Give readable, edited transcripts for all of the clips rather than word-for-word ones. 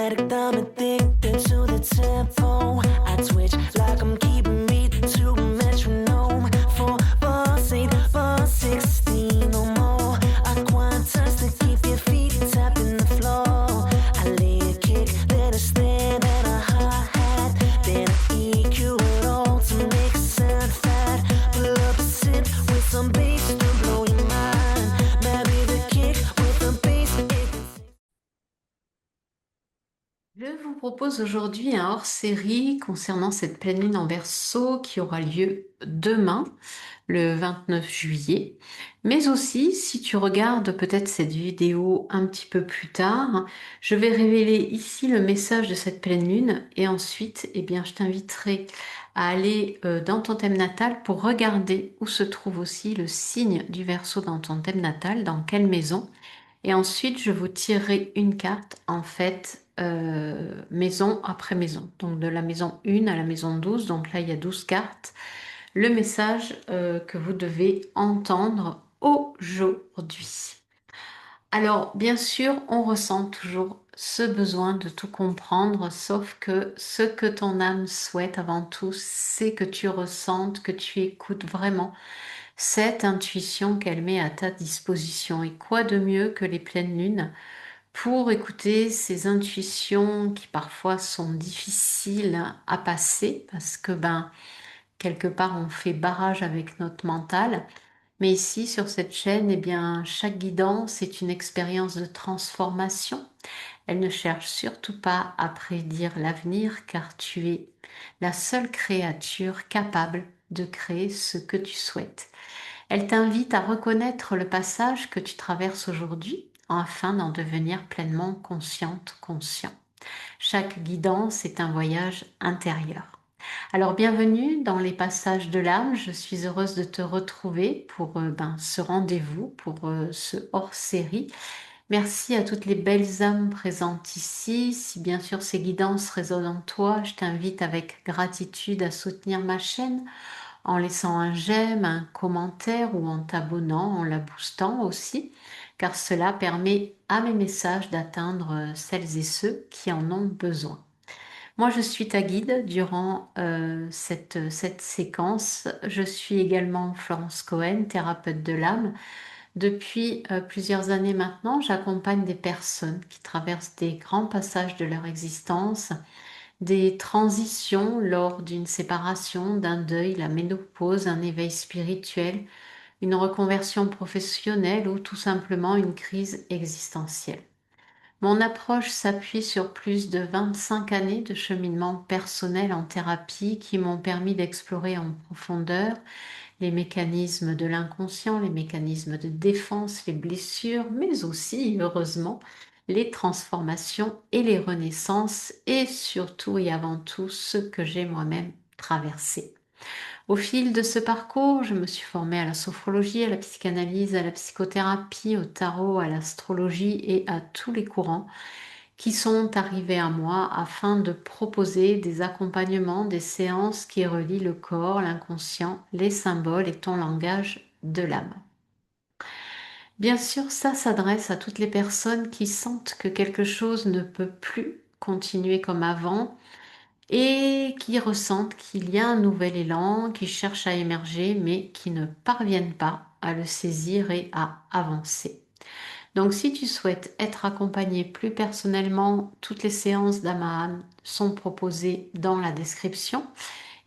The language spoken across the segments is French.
addict, I'm addicted to the tempo. I twitch like I'm keeping beat to a metronome. 4, 4, 8, 4, 16 or more. I quantize to keep your feet tapping the floor. I lay a kick, then a snare, then a hi-hat, then I EQ it all to make it sound fat. Pull up a sit with some bass to blow your mind. Marry the kick with the bass. Je vous propose aujourd'hui un hors-série concernant cette pleine lune en Verseau qui aura lieu demain, le 29 juillet. Mais aussi, si tu regardes peut-être cette vidéo un petit peu plus tard, je vais révéler ici le message de cette pleine lune et ensuite, eh bien, je t'inviterai à aller dans ton thème natal pour regarder où se trouve aussi le signe du Verseau dans ton thème natal, dans quelle maison. Et ensuite, je vous tirerai une carte, en fait, maison après maison. Donc, de la maison 1 à la maison 12. Donc là, il y a 12 cartes. Le message que vous devez entendre aujourd'hui. Alors, bien sûr, on ressent toujours ce besoin de tout comprendre, sauf que ce que ton âme souhaite avant tout, c'est que tu ressentes, que tu écoutes vraiment cette intuition qu'elle met à ta disposition. Et quoi de mieux que les pleines lunes pour écouter ces intuitions qui parfois sont difficiles à passer parce que quelque part on fait barrage avec notre mental. Mais ici sur cette chaîne, eh bien chaque guidance est une expérience de transformation. Elle ne cherche surtout pas à prédire l'avenir car tu es la seule créature capable de créer ce que tu souhaites. Elle t'invite à reconnaître le passage que tu traverses aujourd'hui afin d'en devenir pleinement consciente, conscient. Chaque guidance est un voyage intérieur. Alors bienvenue dans les passages de l'âme. Je suis heureuse de te retrouver pour ce rendez-vous, pour ce hors-série. Merci à toutes les belles âmes présentes ici. Si bien sûr ces guidances résonnent en toi, je t'invite avec gratitude à soutenir ma chaîne en laissant un j'aime, un commentaire ou en t'abonnant, en la boostant aussi, car cela permet à mes messages d'atteindre celles et ceux qui en ont besoin. Moi, je suis ta guide durant cette séquence. Je suis également Florence Cohen, thérapeute de l'âme. Depuis plusieurs années maintenant, j'accompagne des personnes qui traversent des grands passages de leur existence, des transitions lors d'une séparation, d'un deuil, la ménopause, un éveil spirituel, une reconversion professionnelle ou tout simplement une crise existentielle. Mon approche s'appuie sur plus de 25 années de cheminement personnel en thérapie qui m'ont permis d'explorer en profondeur les mécanismes de l'inconscient, les mécanismes de défense, les blessures, mais aussi, heureusement, les transformations et les renaissances et surtout et avant tout ce que j'ai moi-même traversé. Au fil de ce parcours, je me suis formée à la sophrologie, à la psychanalyse, à la psychothérapie, au tarot, à l'astrologie et à tous les courants qui sont arrivés à moi afin de proposer des accompagnements, des séances qui relient le corps, l'inconscient, les symboles et ton langage de l'âme. Bien sûr, ça s'adresse à toutes les personnes qui sentent que quelque chose ne peut plus continuer comme avant et qui ressentent qu'il y a un nouvel élan, qui cherchent à émerger mais qui ne parviennent pas à le saisir et à avancer. Donc si tu souhaites être accompagné plus personnellement, toutes les séances d'Amahan sont proposées dans la description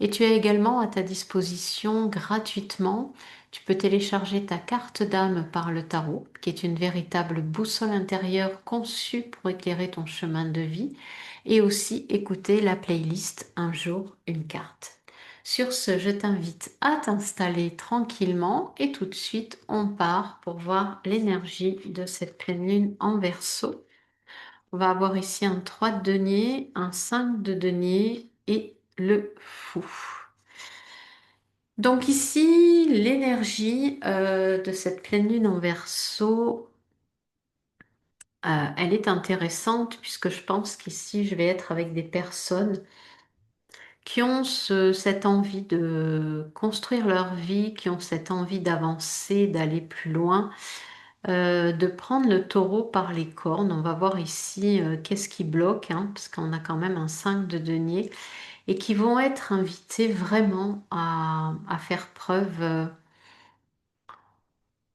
et tu as également à ta disposition gratuitement, tu peux télécharger ta carte d'âme par le tarot, qui est une véritable boussole intérieure conçue pour éclairer ton chemin de vie, et aussi écouter la playlist Un jour, une carte. Sur ce, je t'invite à t'installer tranquillement et tout de suite, on part pour voir l'énergie de cette pleine lune en Verseau. On va avoir ici un 3 de denier, un 5 de denier et le fou. Donc ici, l'énergie de cette pleine lune en Verseau, elle est intéressante puisque je pense qu'ici, je vais être avec des personnes qui ont cette envie de construire leur vie, qui ont cette envie d'avancer, d'aller plus loin, de prendre le taureau par les cornes. On va voir ici qu'est-ce qui bloque, hein, parce qu'on a quand même un 5 de denier, et qui vont être invités vraiment à faire preuve.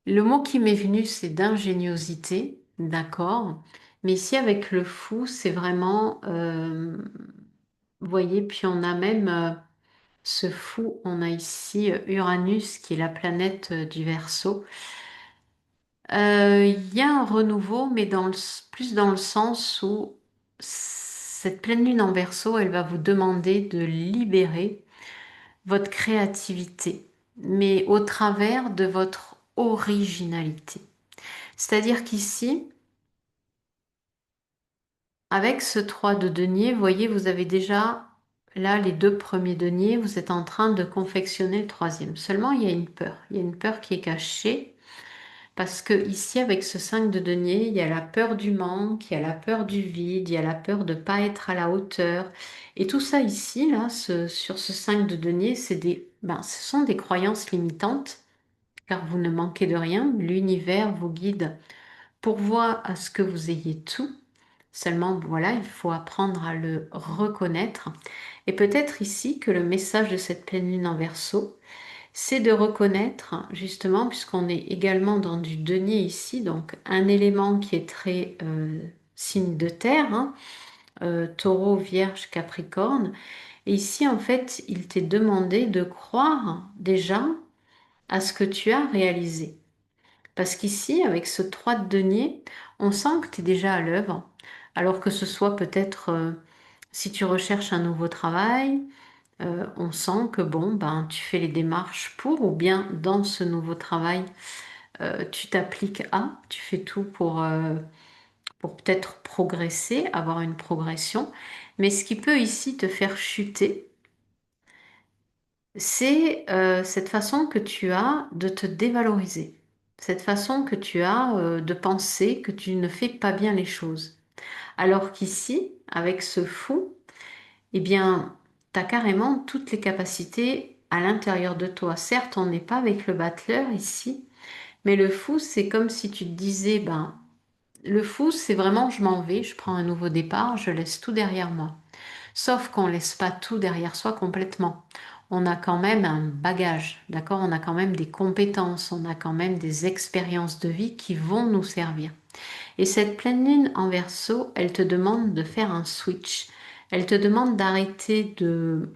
Le mot qui m'est venu, c'est d'ingéniosité, d'accord? Mais ici, avec le fou, c'est vraiment, vous voyez, puis on a même ce fou, on a ici Uranus, qui est la planète du Verseau. Il y a un renouveau, mais plus dans le sens où cette pleine lune en Verseau, elle va vous demander de libérer votre créativité, mais au travers de votre originalité. C'est-à-dire qu'ici, avec ce 3 de denier, vous voyez, vous avez déjà là les deux premiers deniers, vous êtes en train de confectionner le troisième. Seulement, il y a une peur. Il y a une peur qui est cachée parce que ici, avec ce 5 de denier, il y a la peur du manque, il y a la peur du vide, il y a la peur de ne pas être à la hauteur. Et tout ça ici, là, sur ce 5 de denier, ce sont des croyances limitantes car vous ne manquez de rien. L'univers vous guide, pourvoit à ce que vous ayez tout. Seulement, voilà, il faut apprendre à le reconnaître. Et peut-être ici que le message de cette pleine lune en Verseau, c'est de reconnaître, justement, puisqu'on est également dans du denier ici, donc un élément qui est très signe de terre, hein, Taureau, Vierge, Capricorne. Et ici, en fait, il t'est demandé de croire déjà à ce que tu as réalisé. Parce qu'ici, avec ce 3 de denier, on sent que tu es déjà à l'œuvre, alors que ce soit peut-être si tu recherches un nouveau travail, on sent que bon, ben, tu fais les démarches pour, ou bien dans ce nouveau travail, tu t'appliques à, tu fais tout pour peut-être progresser, avoir une progression. Mais ce qui peut ici te faire chuter, c'est cette façon que tu as de te dévaloriser, cette façon que tu as de penser que tu ne fais pas bien les choses. Alors qu'ici, avec ce fou, eh bien, tu as carrément toutes les capacités à l'intérieur de toi. Certes, on n'est pas avec le battleur ici, mais le fou, c'est comme si tu te disais, ben, le fou, c'est vraiment, je m'en vais, je prends un nouveau départ, je laisse tout derrière moi. Sauf qu'on ne laisse pas tout derrière soi complètement. On a quand même un bagage, d'accord? On a quand même des compétences, on a quand même des expériences de vie qui vont nous servir. Et cette pleine lune en Verseau, elle te demande de faire un switch. Elle te demande d'arrêter de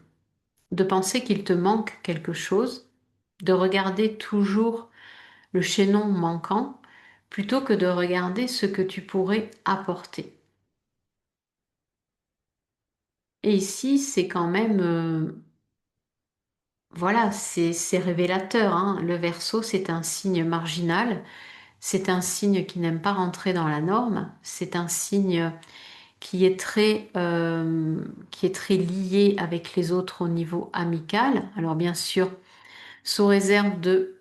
penser qu'il te manque quelque chose, de regarder toujours le chaînon manquant, plutôt que de regarder ce que tu pourrais apporter. Et ici, c'est quand même, voilà, c'est révélateur, hein. Le Verseau, c'est un signe marginal, c'est un signe qui n'aime pas rentrer dans la norme, c'est un signe qui est très lié avec les autres au niveau amical. Alors bien sûr, sous réserve de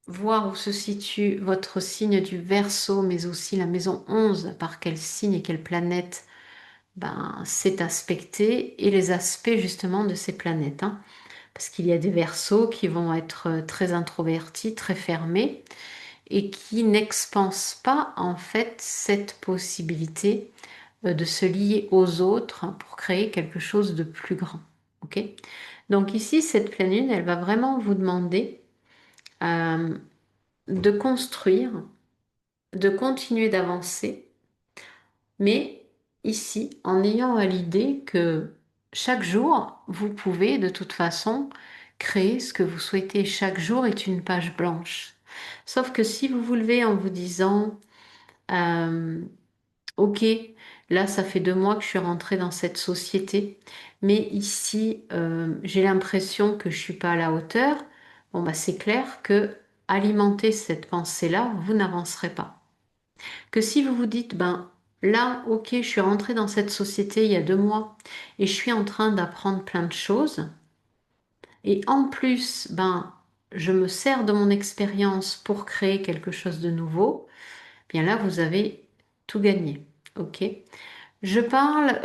voir où se situe votre signe du Verseau, mais aussi la maison 11, par quel signe et quelle planète, ben, c'est aspecté, et les aspects justement de ces planètes, hein. Parce qu'il y a des Verseaux qui vont être très introvertis, très fermés, et qui n'expansent pas en fait cette possibilité de se lier aux autres pour créer quelque chose de plus grand. Ok? Donc ici, cette pleine lune, elle va vraiment vous demander euh, de construire, de continuer d'avancer, mais ici, en ayant à l'idée que chaque jour, vous pouvez de toute façon créer ce que vous souhaitez. Chaque jour est une page blanche. Sauf que si vous vous levez en vous disant, euh, ok, là, ça fait 2 mois que je suis rentrée dans cette société, mais ici, j'ai l'impression que je suis pas à la hauteur. Bon, bah, c'est clair que alimenter cette pensée-là, vous n'avancerez pas. Que si vous vous dites, ben, là, ok, je suis rentrée dans cette société il y a 2 mois et je suis en train d'apprendre plein de choses, et en plus, ben, je me sers de mon expérience pour créer quelque chose de nouveau, bien là, vous avez tout gagné. Ok? Je parle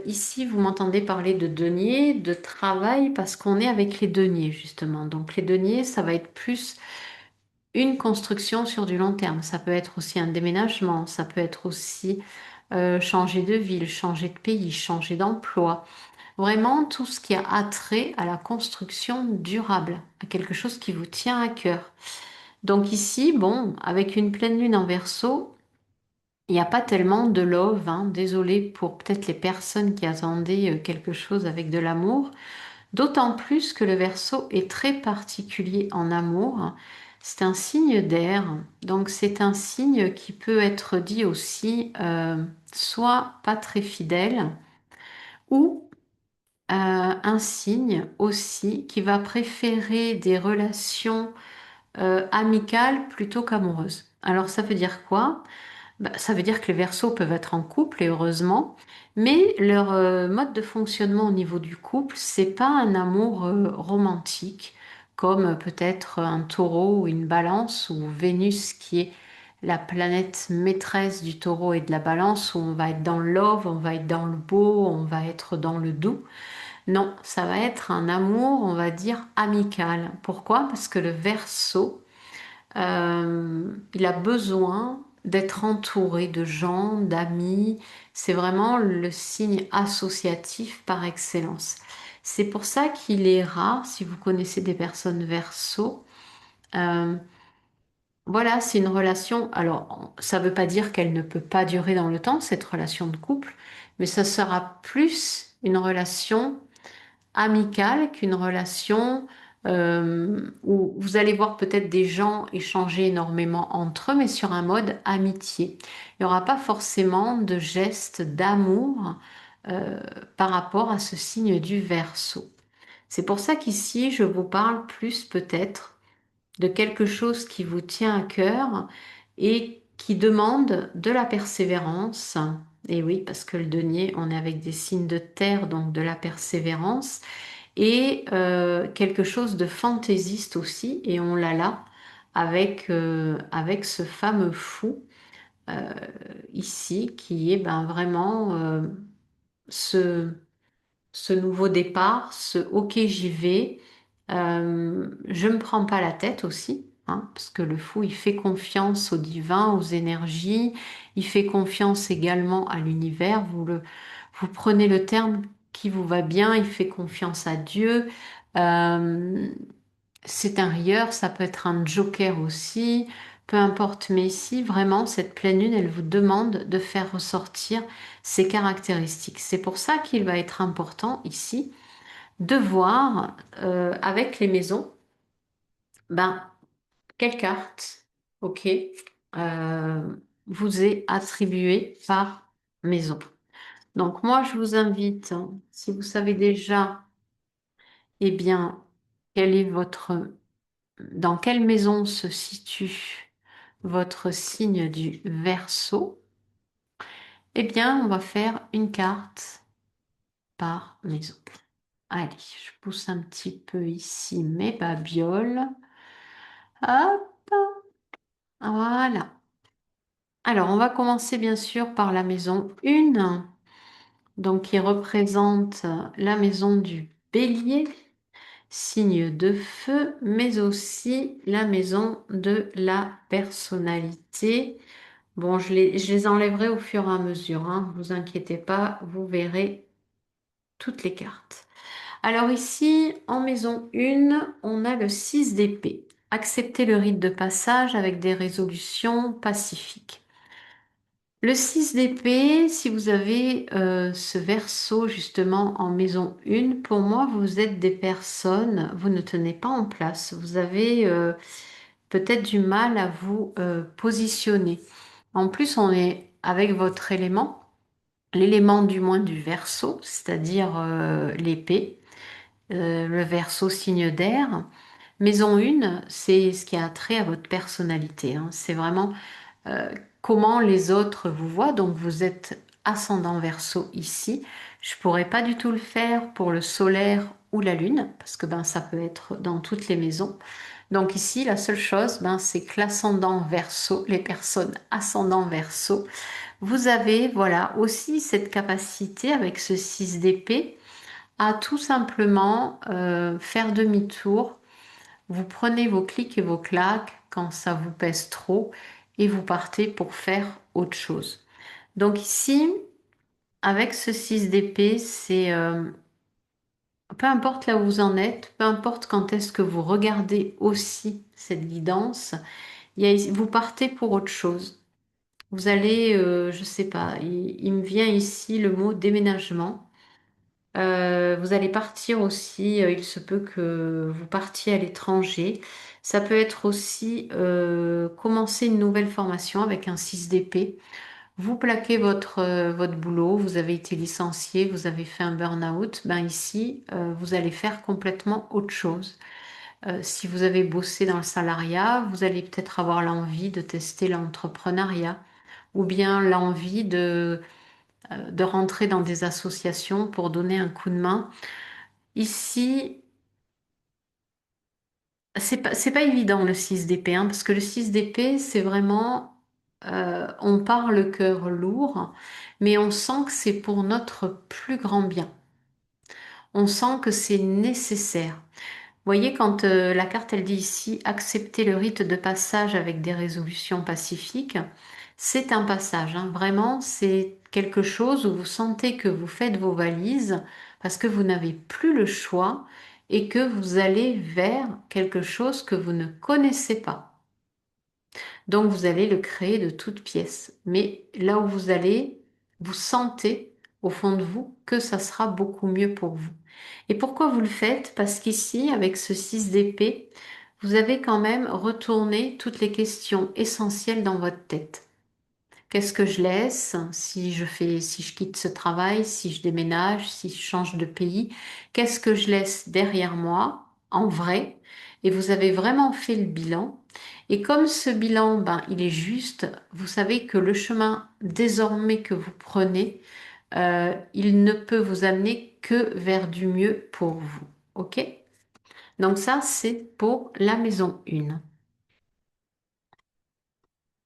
ici, vous m'entendez parler de denier, de travail, parce qu'on est avec les deniers, justement. Donc les deniers, ça va être plus une construction sur du long terme. Ça peut être aussi un déménagement, ça peut être aussi changer de ville, changer de pays, changer d'emploi. Vraiment tout ce qui a attrait à la construction durable, à quelque chose qui vous tient à cœur. Donc ici, bon, avec une pleine lune en Verseau, il n'y a pas tellement de love, hein. Désolée pour peut-être les personnes qui attendaient quelque chose avec de l'amour. D'autant plus que le Verseau est très particulier en amour. C'est un signe d'air, donc c'est un signe qui peut être dit aussi soit pas très fidèle ou un signe aussi qui va préférer des relations amicales plutôt qu'amoureuses. Alors ça veut dire quoi? Bah, ça veut dire que les Verseaux peuvent être en couple et heureusement, mais leur mode de fonctionnement au niveau du couple, c'est pas un amour romantique comme peut-être un Taureau ou une Balance ou Vénus qui est la planète maîtresse du Taureau et de la Balance où on va être dans le love, on va être dans le beau, on va être dans le doux. Non, ça va être un amour, on va dire amical. Pourquoi? Parce que le Verseau il a besoin d'être entouré de gens, d'amis. C'est vraiment le signe associatif par excellence. C'est pour ça qu'il est rare, si vous connaissez des personnes verso, euh, voilà, c'est une relation. Alors, ça ne veut pas dire qu'elle ne peut pas durer dans le temps, cette relation de couple, mais ça sera plus une relation amicale qu'une relation où vous allez voir peut-être des gens échanger énormément entre eux, mais sur un mode amitié. Il n'y aura pas forcément de geste d'amour euh, par rapport à ce signe du Verseau. C'est pour ça qu'ici, je vous parle plus peut-être de quelque chose qui vous tient à cœur et qui demande de la persévérance. Et oui, parce que le denier, on est avec des signes de terre, donc de la persévérance et quelque chose de fantaisiste aussi, et on l'a là avec ce fameux fou euh, ici, qui est ben, vraiment ce, ce nouveau départ, ce OK, j'y vais. Je me prends pas la tête aussi, hein, parce que le fou, il fait confiance au divin, aux énergies, il fait confiance également à l'univers. Vous prenez le terme qui vous va bien, il fait confiance à Dieu. Euh, c'est un rieur, ça peut être un joker aussi, peu importe. Mais ici, vraiment, cette pleine lune, elle vous demande de faire ressortir ses caractéristiques. C'est pour ça qu'il va être important ici de voir avec les maisons, ben, quelle carte, ok, vous est attribuée par maison. Donc moi, je vous invite, hein, si vous savez déjà, eh bien, quel est dans quelle maison se situe votre signe du Verseau, eh bien, on va faire une carte par maison. Allez, je pousse un petit peu ici mes babioles. Hop, voilà. Alors, on va commencer bien sûr par la maison 1, donc qui représente la maison du Bélier, signe de feu, mais aussi la maison de la personnalité. Bon, je les enlèverai au fur et à mesure, hein, vous inquiétez pas, vous verrez toutes les cartes. Alors ici, en maison 1, on a le 6 d'épée. Accepter le rite de passage avec des résolutions pacifiques. Le 6 d'épée, si vous avez ce verso justement en maison 1, pour moi, vous êtes des personnes, vous ne tenez pas en place. Vous avez peut-être du mal à vous positionner. En plus, on est avec votre élément, l'élément du moins du verso, c'est-à-dire l'épée, le verso signe d'air. Maison 1, c'est ce qui a trait à votre personnalité, hein. C'est vraiment euh, comment les autres vous voient. Donc vous êtes ascendant Verseau ici. Je pourrais pas du tout le faire pour le solaire ou la lune parce que ben ça peut être dans toutes les maisons. Donc ici la seule chose ben c'est que l'ascendant Verseau, les personnes ascendant Verseau, vous avez voilà aussi cette capacité avec ce 6 d'épée à tout simplement faire demi-tour. Vous prenez vos clics et vos claques quand ça vous pèse trop et vous partez pour faire autre chose. Donc ici, avec ce 6 d'épée, c'est peu importe là où vous en êtes, peu importe quand est-ce que vous regardez aussi cette guidance, vous partez pour autre chose. Vous allez, je sais pas, il me vient ici le mot déménagement. Vous allez partir aussi, il se peut que vous partiez à l'étranger. Ça peut être aussi commencer une nouvelle formation avec un 6 d'épée. Vous plaquez votre boulot, vous avez été licencié, vous avez fait un burn-out. Ben ici, vous allez faire complètement autre chose. Si vous avez bossé dans le salariat, vous allez peut-être avoir l'envie de tester l'entrepreneuriat ou bien l'envie de rentrer dans des associations pour donner un coup de main. Ici, c'est pas évident le 6 d'épée, hein, parce que le 6 d'épée, c'est vraiment, on part le cœur lourd, mais on sent que c'est pour notre plus grand bien. On sent que c'est nécessaire. Vous voyez, quand la carte, elle dit ici, accepter le rite de passage avec des résolutions pacifiques, c'est un passage, hein. Vraiment, c'est quelque chose où vous sentez que vous faites vos valises parce que vous n'avez plus le choix et que vous allez vers quelque chose que vous ne connaissez pas. Donc, vous allez le créer de toutes pièces. Mais là où vous allez, vous sentez au fond de vous que ça sera beaucoup mieux pour vous. Et pourquoi vous le faites? Parce qu'ici, avec ce 6 d'épée, vous avez quand même retourné toutes les questions essentielles dans votre tête. Qu'est-ce que je laisse si je quitte ce travail, si je déménage, si je change de pays? Qu'est-ce que je laisse derrière moi en vrai? Et vous avez vraiment fait le bilan. Et comme ce bilan, ben, il est juste, vous savez que le chemin désormais que vous prenez, il ne peut vous amener que vers du mieux pour vous. OK? Donc ça, c'est pour la maison 1.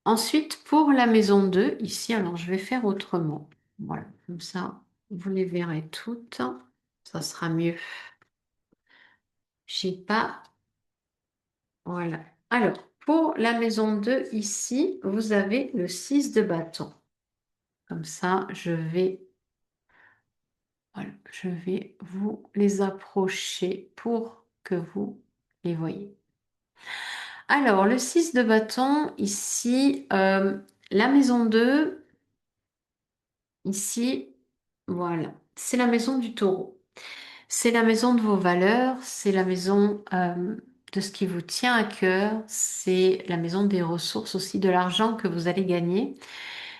Ensuite, pour la maison 2, ici, alors je vais faire autrement. Voilà, comme ça, vous les verrez toutes. Ça sera mieux. J'ai pas. Voilà. Alors, pour la maison 2, ici, vous avez le 6 de bâton. Comme ça, voilà, je vais vous les approcher pour que vous les voyez. Alors, le 6 de bâton, ici, la maison 2, ici, voilà, c'est la maison du taureau. C'est la maison de vos valeurs, c'est la maison de ce qui vous tient à cœur, c'est la maison des ressources aussi, de l'argent que vous allez gagner,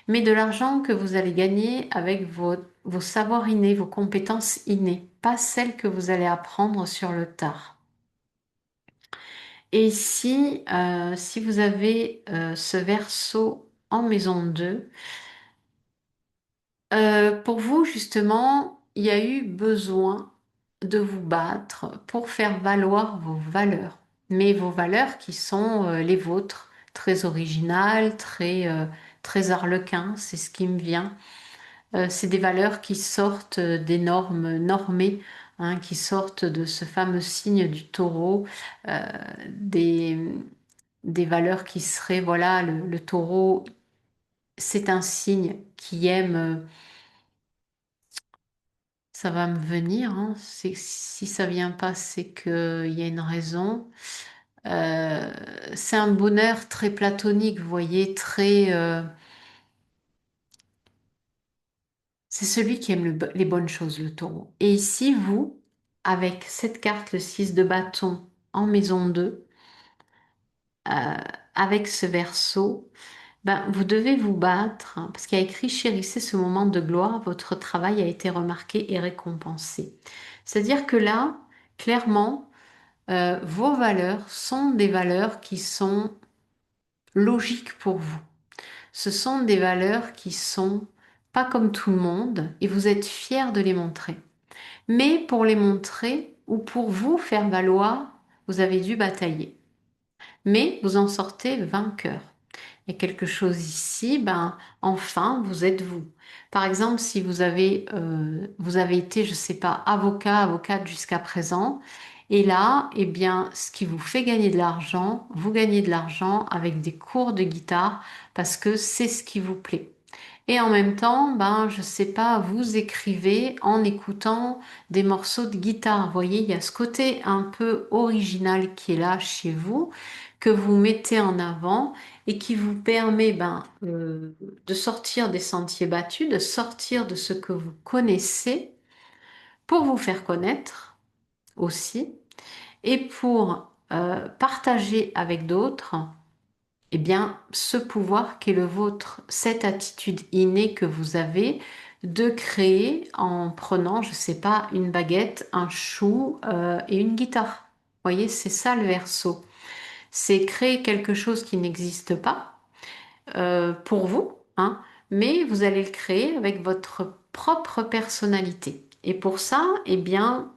mais de l'argent que vous allez gagner avec vos savoirs innés, vos compétences innées, pas celles que vous allez apprendre sur le tard. Et ici, si vous avez ce verso en maison 2, pour vous, justement, il y a eu besoin de vous battre pour faire valoir vos valeurs, mais vos valeurs qui sont les vôtres, très originales, très arlequin, c'est ce qui me vient. C'est des valeurs qui sortent des normes normées, hein, qui sortent de ce fameux signe du taureau, euh, des, des valeurs qui seraient, voilà, le taureau, c'est un signe qui aime. Ça va me venir, hein. Si ça vient pas, c'est qu'il y a une raison. Euh, c'est un bonheur très platonique, vous voyez, c'est celui qui aime les bonnes choses, le taureau. Et ici, vous, avec cette carte, le 6 de bâton en maison 2, euh, avec ce verso, ben, vous devez vous battre, hein, parce qu'il y a écrit, chérissez ce moment de gloire, votre travail a été remarqué et récompensé. C'est-à-dire que là, clairement, vos valeurs sont des valeurs qui sont logiques pour vous. Ce sont des valeurs qui sont pas comme tout le monde et vous êtes fiers de les montrer. Mais pour les montrer ou pour vous faire valoir, vous avez dû batailler. Mais vous en sortez vainqueur. Il y a quelque chose ici, ben enfin, vous êtes vous. Par exemple, si vous avez été, je sais pas, avocat, avocate jusqu'à présent, Et là, eh bien, ce qui vous fait gagner de l'argent, vous gagnez de l'argent avec des cours de guitare parce que c'est ce qui vous plaît. Et en même temps, ben, je sais pas, vous écrivez en écoutant des morceaux de guitare. Vous voyez, il y a ce côté un peu original qui est là chez vous, que vous mettez en avant et qui vous permet ben, de sortir des sentiers battus, de sortir de ce que vous connaissez pour vous faire connaître aussi et pour partager avec d'autres eh bien, ce pouvoir qui est le vôtre, cette attitude innée que vous avez de créer en prenant, je sais pas, une baguette, un chou et une guitare. Vous voyez, c'est ça le verso. C'est créer quelque chose qui n'existe pas pour vous, hein, mais vous allez le créer avec votre propre personnalité. Et pour ça, eh bien,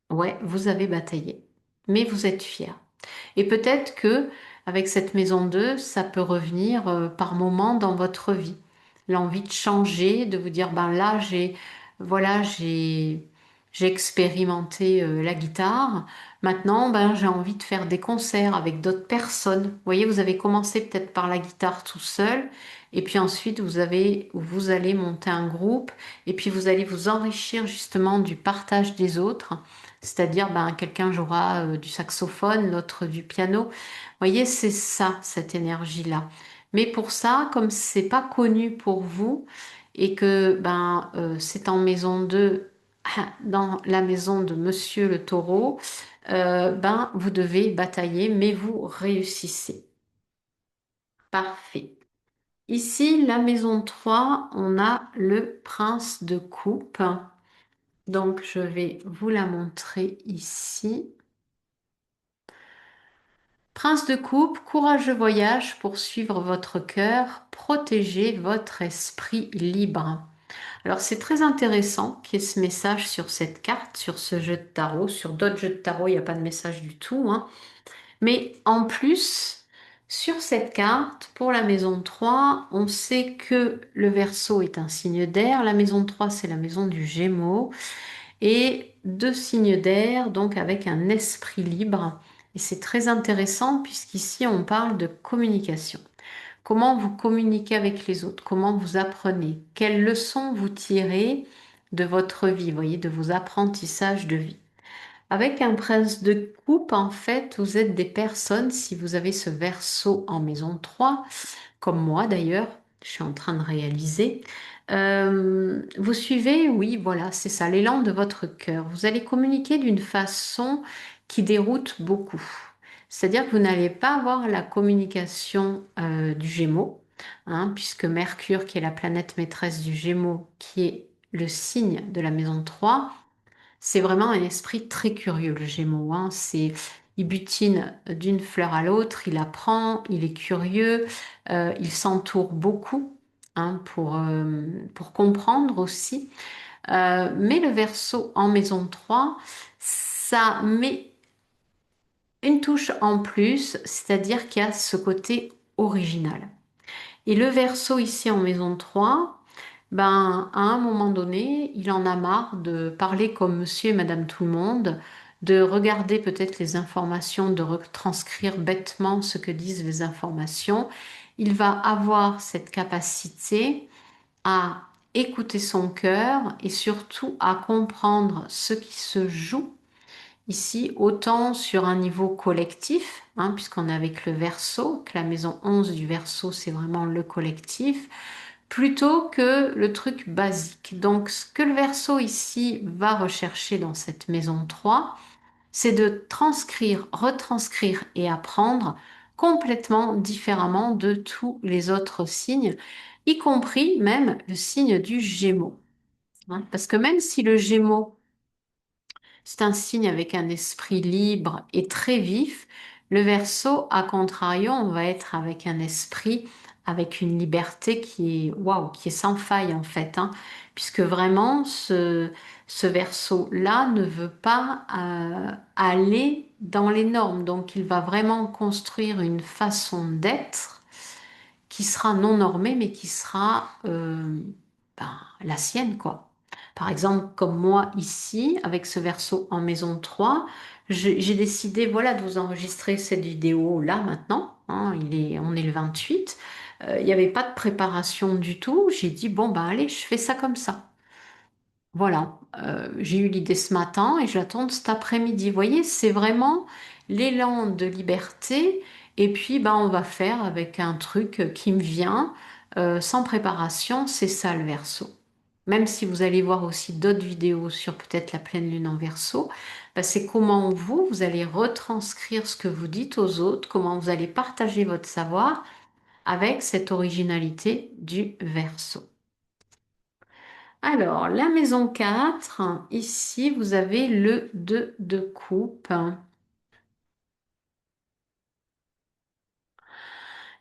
ouais, vous avez bataillé, mais vous êtes fier. Et peut-être que avec cette maison 2, ça peut revenir par moment dans votre vie. L'envie de changer, de vous dire, ben là, voilà, j'ai expérimenté la guitare. Maintenant, ben, j'ai envie de faire des concerts avec d'autres personnes. Vous voyez, vous avez commencé peut-être par la guitare tout seul, et puis ensuite, vous allez monter un groupe, et puis vous allez vous enrichir justement du partage des autres. C'est-à-dire, ben, quelqu'un jouera du saxophone, l'autre du piano. Vous voyez, c'est ça, cette énergie-là. Mais pour ça, comme c'est pas connu pour vous et que ben, c'est en maison 2, dans la maison de Monsieur le Taureau, ben, vous devez batailler, mais vous réussissez. Parfait. Ici, la maison 3, on a le prince de coupe. Donc, je vais vous la montrer ici. Prince de coupe, courageux voyage pour suivre votre cœur, protéger votre esprit libre. Alors c'est très intéressant qu'il y ait ce message sur cette carte, sur ce jeu de tarot. Sur d'autres jeux de tarot, il n'y a pas de message du tout, hein. Mais en plus, sur cette carte, pour la maison 3, on sait que le Verseau est un signe d'air. La maison 3, c'est la maison du Gémeaux et deux signes d'air, donc avec un esprit libre. Et c'est très intéressant puisqu'ici on parle de communication. Comment vous communiquez avec les autres, comment vous apprenez, quelles leçons vous tirez de votre vie, voyez, de vos apprentissages de vie. Avec un prince de coupe, en fait, vous êtes des personnes, si vous avez ce verso en maison 3, comme moi d'ailleurs, je suis en train de réaliser. Vous suivez, oui, voilà, c'est ça, l'élan de votre cœur. Vous allez communiquer d'une façon qui déroute beaucoup. C'est-à-dire que vous n'allez pas avoir la communication du Gémeaux, hein, puisque Mercure, qui est la planète maîtresse du Gémeaux, qui est le signe de la maison 3, c'est vraiment un esprit très curieux, le Gémeaux, hein. Il butine d'une fleur à l'autre, il apprend, il est curieux, il s'entoure beaucoup, hein, pour comprendre aussi. Mais le Verseau en maison 3, ça met une touche en plus, c'est-à-dire qu'il y a ce côté original. Et le Verseau ici en maison 3, ben, à un moment donné, il en a marre de parler comme monsieur et madame tout le monde, de regarder peut-être les informations, de retranscrire bêtement ce que disent les informations. Il va avoir cette capacité à écouter son cœur et surtout à comprendre ce qui se joue ici, autant sur un niveau collectif, hein, puisqu'on est avec le Verseau, que la maison 11 du Verseau, c'est vraiment le collectif, plutôt que le truc basique. Donc, ce que le Verseau ici va rechercher dans cette maison 3, c'est de transcrire, retranscrire et apprendre complètement différemment de tous les autres signes, y compris même le signe du Gémeaux, hein. Parce que même si le Gémeaux c'est un signe avec un esprit libre et très vif. Le Verseau, à contrario, on va être avec un esprit, avec une liberté qui est, waouh, qui est sans faille en fait, hein, puisque vraiment ce Verseau-là ne veut pas aller dans les normes. Donc, il va vraiment construire une façon d'être qui sera non normée, mais qui sera ben, la sienne, quoi. Par exemple, comme moi ici, avec ce verso en maison 3, j'ai décidé, voilà, de vous enregistrer cette vidéo là maintenant, hein, on est le 28. Il n'y avait pas de préparation du tout. J'ai dit, bon, bah allez, je fais ça comme ça. Voilà, j'ai eu l'idée ce matin et je l'attends cet après-midi. Vous voyez, c'est vraiment l'élan de liberté. Et puis, bah, on va faire avec un truc qui me vient, sans préparation. C'est ça le verso. Même si vous allez voir aussi d'autres vidéos sur peut-être la pleine lune en verso, bah, c'est comment vous allez retranscrire ce que vous dites aux autres, comment vous allez partager votre savoir avec cette originalité du verso. Alors, la maison 4, ici, vous avez le 2 de coupe.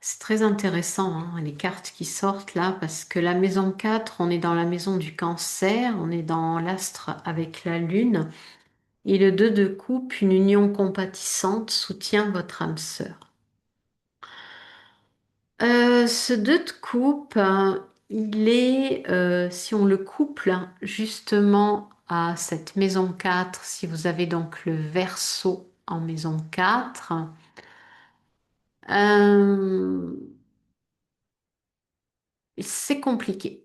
C'est très intéressant, hein, les cartes qui sortent là, parce que la maison 4, on est dans la maison du cancer, on est dans l'astre avec la lune. Et le 2 de coupe, une union compatissante, soutient votre âme sœur. Ce 2 de coupe, il est, si on le couple justement à cette maison 4, si vous avez donc le Verseau en maison 4, euh, c'est compliqué.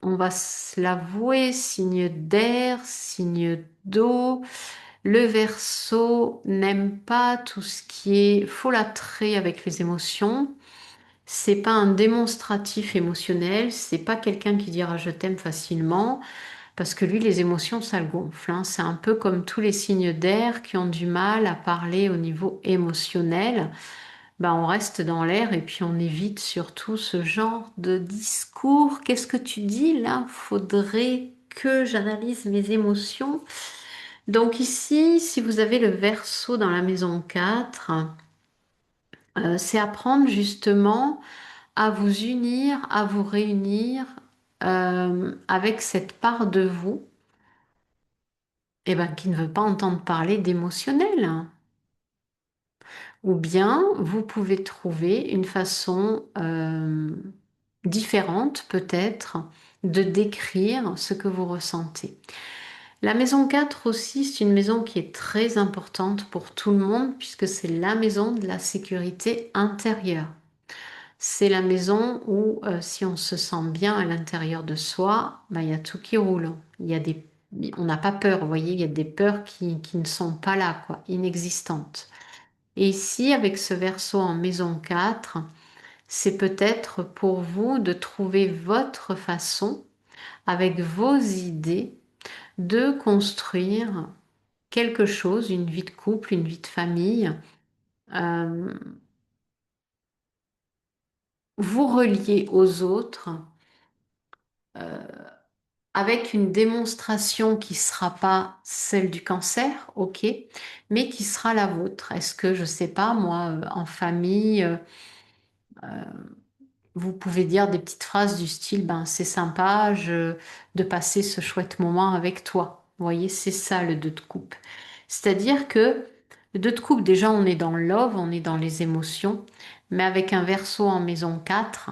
On va se l'avouer, signe d'air, signe d'eau. Le Verseau n'aime pas tout ce qui est folâtré avec les émotions. C'est pas un démonstratif émotionnel, c'est pas quelqu'un qui dira je t'aime facilement, parce que lui, les émotions, ça le gonfle, hein. C'est un peu comme tous les signes d'air qui ont du mal à parler au niveau émotionnel. Ben, on reste dans l'air et puis on évite surtout ce genre de discours. Qu'est-ce que tu dis là? Faudrait que j'analyse mes émotions. Donc ici, si vous avez le Verseau dans la maison 4, c'est apprendre justement à vous unir, à vous réunir avec cette part de vous eh ben, qui ne veut pas entendre parler d'émotionnel. Ou bien vous pouvez trouver une façon différente peut-être de décrire ce que vous ressentez. La maison 4 aussi, c'est une maison qui est très importante pour tout le monde puisque c'est la maison de la sécurité intérieure. C'est la maison où, si on se sent bien à l'intérieur de soi, ben, il y a tout qui roule. On n'a pas peur, vous voyez, il y a des peurs qui ne sont pas là, quoi, inexistantes. Et ici, avec ce verso en maison 4, c'est peut-être pour vous de trouver votre façon, avec vos idées, de construire quelque chose, une vie de couple, une vie de famille, euh, vous relier aux autres avec une démonstration qui ne sera pas celle du cancer, ok, mais qui sera la vôtre. Est-ce que, je ne sais pas, moi, en famille, vous pouvez dire des petites phrases du style, ben, c'est sympa de passer ce chouette moment avec toi. Vous voyez, c'est ça le 2 de coupe. C'est-à-dire que le 2 de coupe, déjà, on est dans le love, on est dans les émotions, mais avec un verso en maison 4,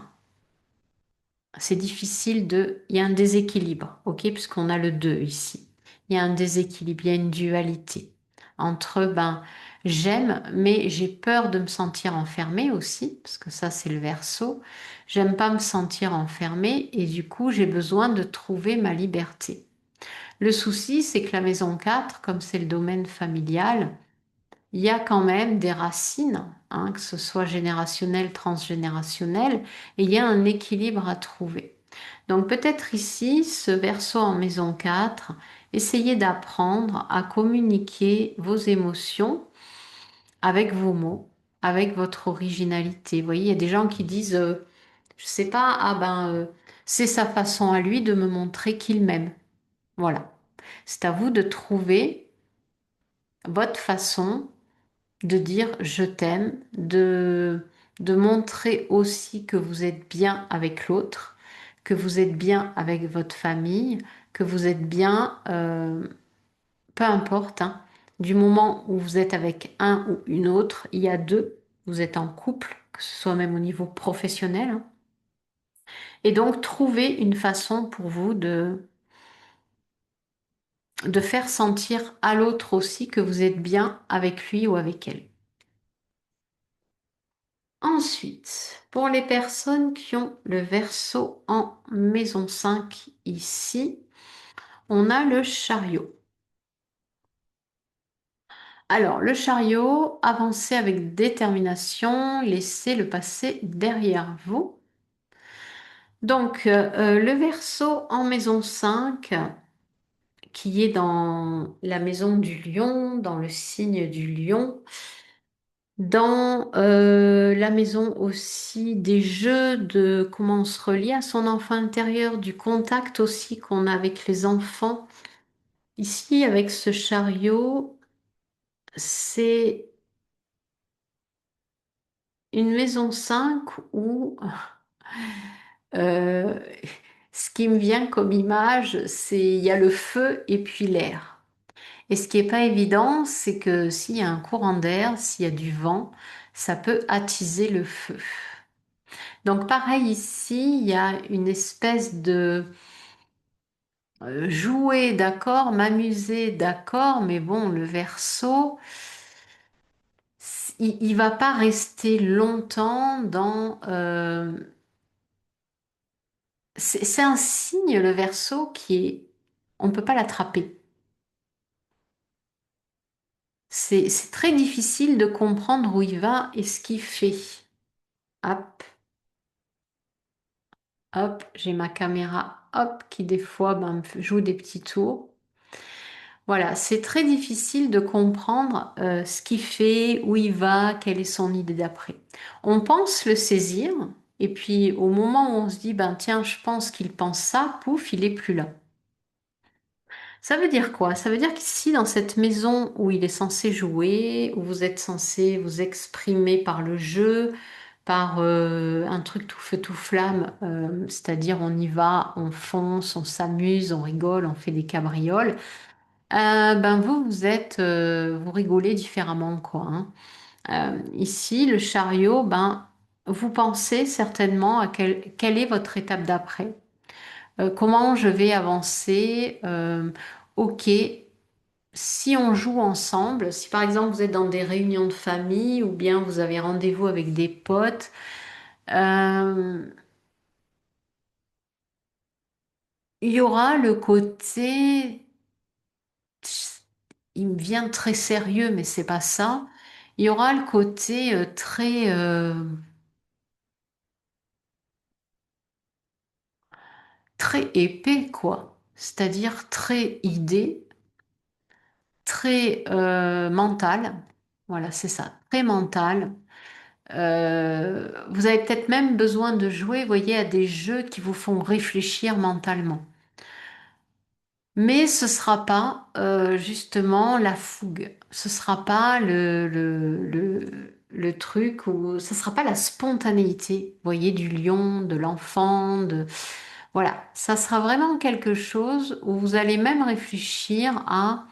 c'est difficile il y a un déséquilibre, ok, puisqu'on a le 2 ici. Il y a un déséquilibre, il y a une dualité entre, ben, j'aime, mais j'ai peur de me sentir enfermée aussi, parce que ça, c'est le verso. J'aime pas me sentir enfermée et du coup, j'ai besoin de trouver ma liberté. Le souci, c'est que la maison 4, comme c'est le domaine familial, il y a quand même des racines, hein, que ce soit générationnel, transgénérationnel, et il y a un équilibre à trouver. Donc peut-être ici, ce verso en maison 4, essayez d'apprendre à communiquer vos émotions avec vos mots, avec votre originalité. Vous voyez, il y a des gens qui disent, je sais pas, ah ben, c'est sa façon à lui de me montrer qu'il m'aime. Voilà. C'est à vous de trouver votre façon de dire je t'aime, de montrer aussi que vous êtes bien avec l'autre, que vous êtes bien avec votre famille, que vous êtes bien, peu importe, hein, du moment où vous êtes avec un ou une autre, il y a deux, vous êtes en couple, que ce soit même au niveau professionnel, hein. Et donc trouver une façon pour vous de faire sentir à l'autre aussi que vous êtes bien avec lui ou avec elle. Ensuite, pour les personnes qui ont le Verseau en maison 5 ici, on a le chariot. Alors, le chariot, avancez avec détermination, laissez le passé derrière vous. Donc, le Verseau en maison 5, qui est dans la maison du lion, dans le signe du lion, dans la maison aussi des jeux, de comment on se relie à son enfant intérieur, du contact aussi qu'on a avec les enfants. Ici, avec ce chariot, c'est une maison 5 où euh, ce qui me vient comme image, c'est il y a le feu et puis l'air. Et ce qui n'est pas évident, c'est que s'il y a un courant d'air, s'il y a du vent, ça peut attiser le feu. Donc pareil ici, il y a une espèce de jouer, d'accord, m'amuser, d'accord, mais bon, le verso, il va pas rester longtemps dans... c'est un signe, le verso, qui est... On ne peut pas l'attraper. C'est très difficile de comprendre où il va et ce qu'il fait. Hop, hop, j'ai ma caméra, hop, qui des fois ben, me joue des petits tours. Voilà, c'est très difficile de comprendre ce qu'il fait, où il va, quelle est son idée d'après. On pense le saisir, et puis au moment où on se dit, ben tiens, je pense qu'il pense ça, pouf, il est plus là. Ça veut dire quoi? Ça veut dire qu'ici, dans cette maison où il est censé jouer, où vous êtes censé vous exprimer par le jeu, par un truc tout feu tout flamme, c'est-à-dire on y va, on fonce, on s'amuse, on rigole, on fait des cabrioles. Ben vous, vous rigolez différemment, quoi, hein. Ici, le chariot, ben, vous pensez certainement à quelle est votre étape d'après. Comment je vais avancer? Ok, si on joue ensemble, si par exemple vous êtes dans des réunions de famille ou bien vous avez rendez-vous avec des potes, euh, il y aura le côté, il me vient très sérieux, mais c'est pas ça. Il y aura le côté très épais, quoi. C'est-à-dire très idée, très mental. Voilà, c'est ça, très mental. Vous avez peut-être même besoin de jouer, vous voyez, à des jeux qui vous font réfléchir mentalement. Mais ce sera pas justement la fougue. Ce sera pas le truc où ce sera pas la spontanéité, vous voyez, du lion, de l'enfant, de voilà. Ça sera vraiment quelque chose où vous allez même réfléchir à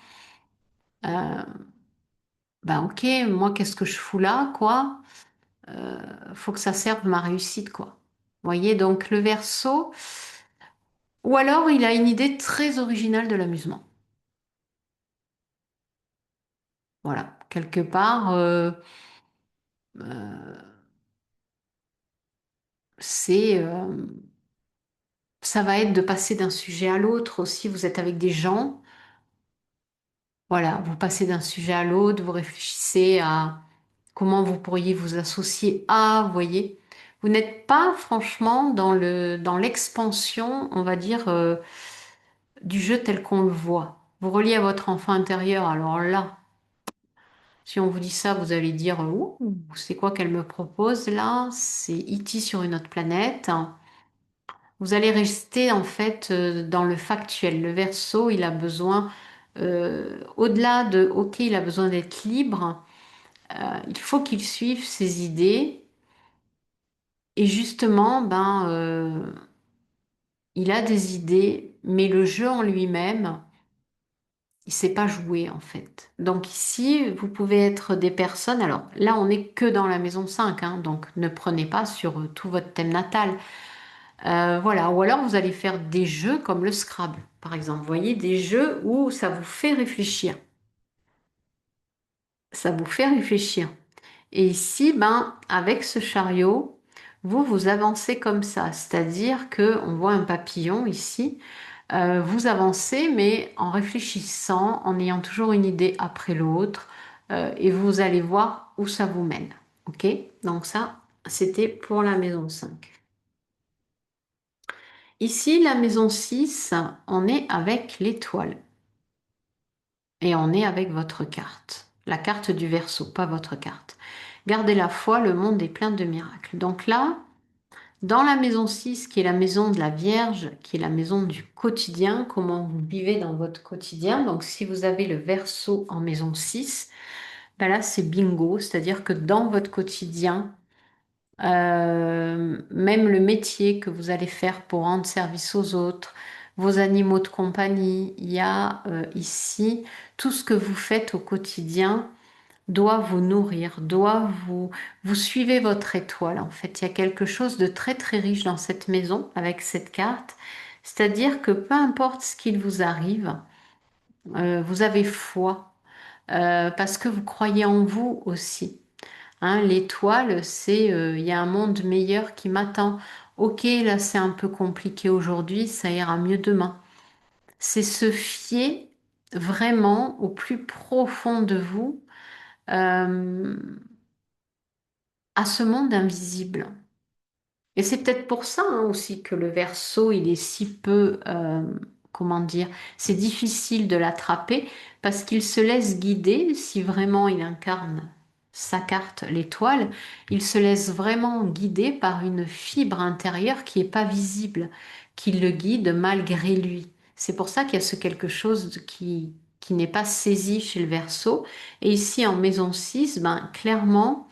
ben ok, moi qu'est-ce que je fous là, quoi? Faut que ça serve ma réussite, quoi. Vous voyez, donc le verso, ou alors il a une idée très originale de l'amusement. Voilà, quelque part. Euh, c'est, ça va être de passer d'un sujet à l'autre aussi. Vous êtes avec des gens, voilà, vous passez d'un sujet à l'autre, vous réfléchissez à comment vous pourriez vous associer à, vous voyez. Vous n'êtes pas franchement dans l'expansion, on va dire, du jeu tel qu'on le voit. Vous reliez à votre enfant intérieur, alors là, si on vous dit ça, vous allez dire, ouh, c'est quoi qu'elle me propose là? C'est E.T. sur une autre planète. Vous allez rester en fait dans le factuel. Le verso, il a besoin, au-delà de, ok, il a besoin d'être libre, il faut qu'il suive ses idées. Et justement, ben, il a des idées, mais le jeu en lui-même, il sait pas jouer en fait. Donc ici, vous pouvez être des personnes. Alors là, on n'est que dans la maison 5, hein, donc ne prenez pas sur tout votre thème natal. Voilà, ou alors vous allez faire des jeux comme le Scrabble, par exemple. Vous voyez, des jeux où ça vous fait réfléchir. Ça vous fait réfléchir. Et ici, ben, avec ce chariot, vous avancez comme ça, c'est-à-dire que on voit un papillon ici. Vous avancez, mais en réfléchissant, en ayant toujours une idée après l'autre, et vous allez voir où ça vous mène. OK? Donc ça, c'était pour la maison 5. Ici, la maison 6, on est avec l'étoile et on est avec votre carte. La carte du Verseau, pas votre carte. Gardez la foi, le monde est plein de miracles. Donc là, dans la maison 6, qui est la maison de la Vierge, qui est la maison du quotidien, comment vous vivez dans votre quotidien. Donc si vous avez le Verseau en maison 6, ben là c'est bingo, c'est-à-dire que dans votre quotidien, même le métier que vous allez faire pour rendre service aux autres, vos animaux de compagnie, il y a ici tout ce que vous faites au quotidien doit vous nourrir, vous suivez votre étoile. En fait, il y a quelque chose de très très riche dans cette maison avec cette carte. C'est-à-dire que peu importe ce qu'il vous arrive, vous avez foi parce que vous croyez en vous aussi. Hein, l'étoile, c'est il y a un monde meilleur qui m'attend. Ok, là c'est un peu compliqué aujourd'hui, ça ira mieux demain. C'est se fier vraiment au plus profond de vous. euh, à ce monde invisible. Et c'est peut-être pour ça hein, aussi que le verso, il est si peu, comment dire, c'est difficile de l'attraper parce qu'il se laisse guider, si vraiment il incarne sa carte, l'étoile, il se laisse vraiment guider par une fibre intérieure qui n'est pas visible, qui le guide malgré lui. C'est pour ça qu'il y a ce quelque chose qui n'est pas saisi chez le verso. Et ici, en maison 6 ben, clairement,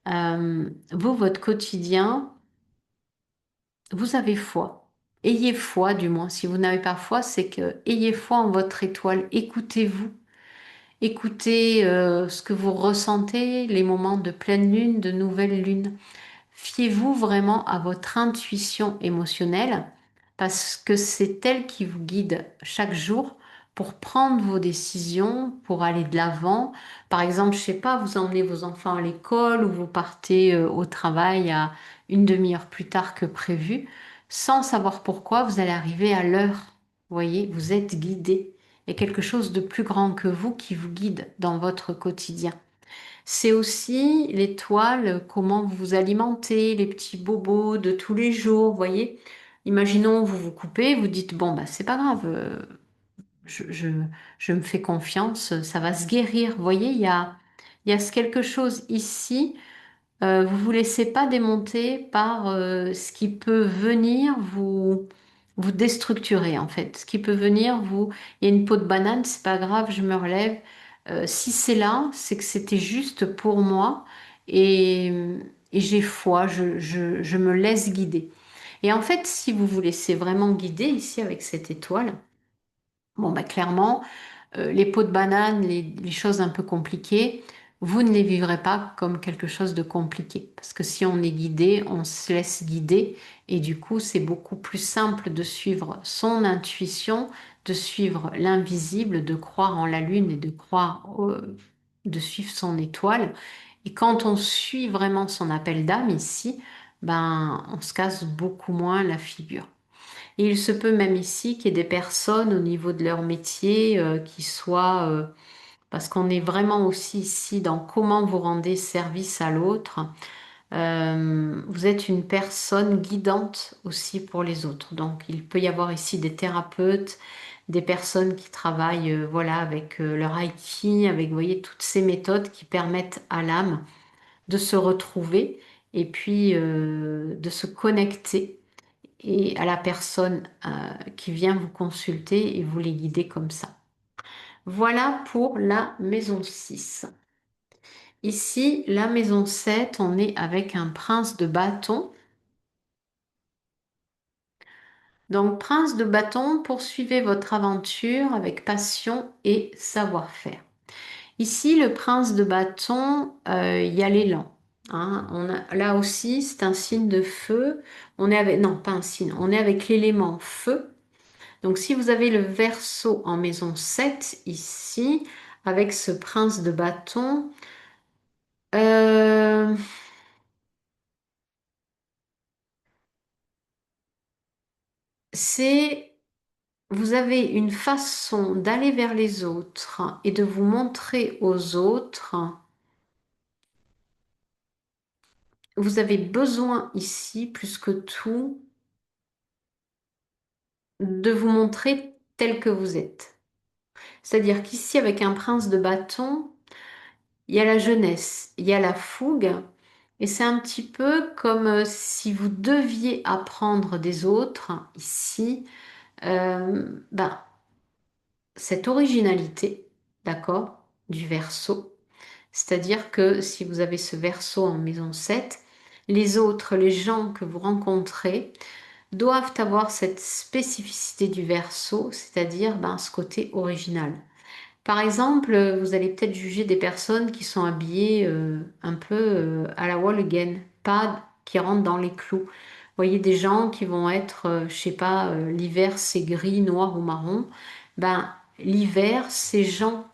vous, votre quotidien, vous avez foi. Ayez foi, du moins. Si vous n'avez pas foi, c'est que ayez foi en votre étoile. Écoutez-vous. Écoutez ce que vous ressentez, les moments de pleine lune, de nouvelle lune. Fiez-vous vraiment à votre intuition émotionnelle parce que c'est elle qui vous guide chaque jour pour prendre vos décisions, pour aller de l'avant. Par exemple, je sais pas, vous emmenez vos enfants à l'école ou vous partez au travail à une demi-heure plus tard que prévu. Sans savoir pourquoi, vous allez arriver à l'heure. Vous voyez, vous êtes guidé. Il y a quelque chose de plus grand que vous qui vous guide dans votre quotidien. C'est aussi l'étoile, comment vous vous alimentez, les petits bobos de tous les jours, vous voyez. Imaginons, vous vous coupez, vous dites, bon, bah, c'est pas grave, je, je, je me fais confiance, ça va se guérir. Vous voyez, il y a quelque chose ici vous vous laissez pas démonter par ce qui peut venir vous déstructurer en fait. Ce qui peut venir il y a une peau de banane, c'est pas grave, je me relève. Si c'est là, c'est que c'était juste pour moi et, et j'ai foi, je me laisse guider. Et en fait, si vous vous laissez vraiment guider ici avec cette étoile, bon bah clairement les pots de banane, les choses un peu compliquées, vous ne les vivrez pas comme quelque chose de compliqué. Parce que si on est guidé, on se laisse guider et du coup, c'est beaucoup plus simple de suivre son intuition, de suivre l'invisible, de croire en la lune et de de suivre son étoile. Et quand on suit vraiment son appel d'âme ici, ben, on se casse beaucoup moins la figure. Et il se peut même ici qu'il y ait des personnes au niveau de leur métier qui soient, parce qu'on est vraiment aussi ici dans comment vous rendez service à l'autre. Vous êtes une personne guidante aussi pour les autres. Donc il peut y avoir ici des thérapeutes, des personnes qui travaillent voilà, avec leur Reiki, avec vous voyez, toutes ces méthodes qui permettent à l'âme de se retrouver et puis de se connecter et à la personne qui vient vous consulter et vous les guider comme ça. Voilà pour la maison 6. Ici, la maison 7, on est avec un prince de bâton. Donc, prince de bâton, poursuivez votre aventure avec passion et savoir-faire. Ici, le prince de bâton, il y a l'élan. Hein. Là aussi, c'est un signe de feu. On est avec, non, pas un signe, on est avec l'élément feu. Donc, si vous avez le Verseau en maison 7 ici, avec ce prince de bâton, euh, c'est, vous avez une façon d'aller vers les autres et de vous montrer aux autres. Vous avez besoin ici, plus que tout, de vous montrer tel que vous êtes. C'est-à-dire qu'ici, avec un prince de bâton, il y a la jeunesse, il y a la fougue, et c'est un petit peu comme si vous deviez apprendre des autres ici, ben, cette originalité, d'accord, du Verseau. C'est-à-dire que si vous avez ce Verseau en maison 7, les autres, les gens que vous rencontrez, doivent avoir cette spécificité du Verseau, c'est-à-dire ben, ce côté original. Par exemple, vous allez peut-être juger des personnes qui sont habillées un peu à la wall again, pas qui rentrent dans les clous. Vous voyez des gens qui vont être, je sais pas, l'hiver c'est gris, noir ou marron. Ben, l'hiver, ces gens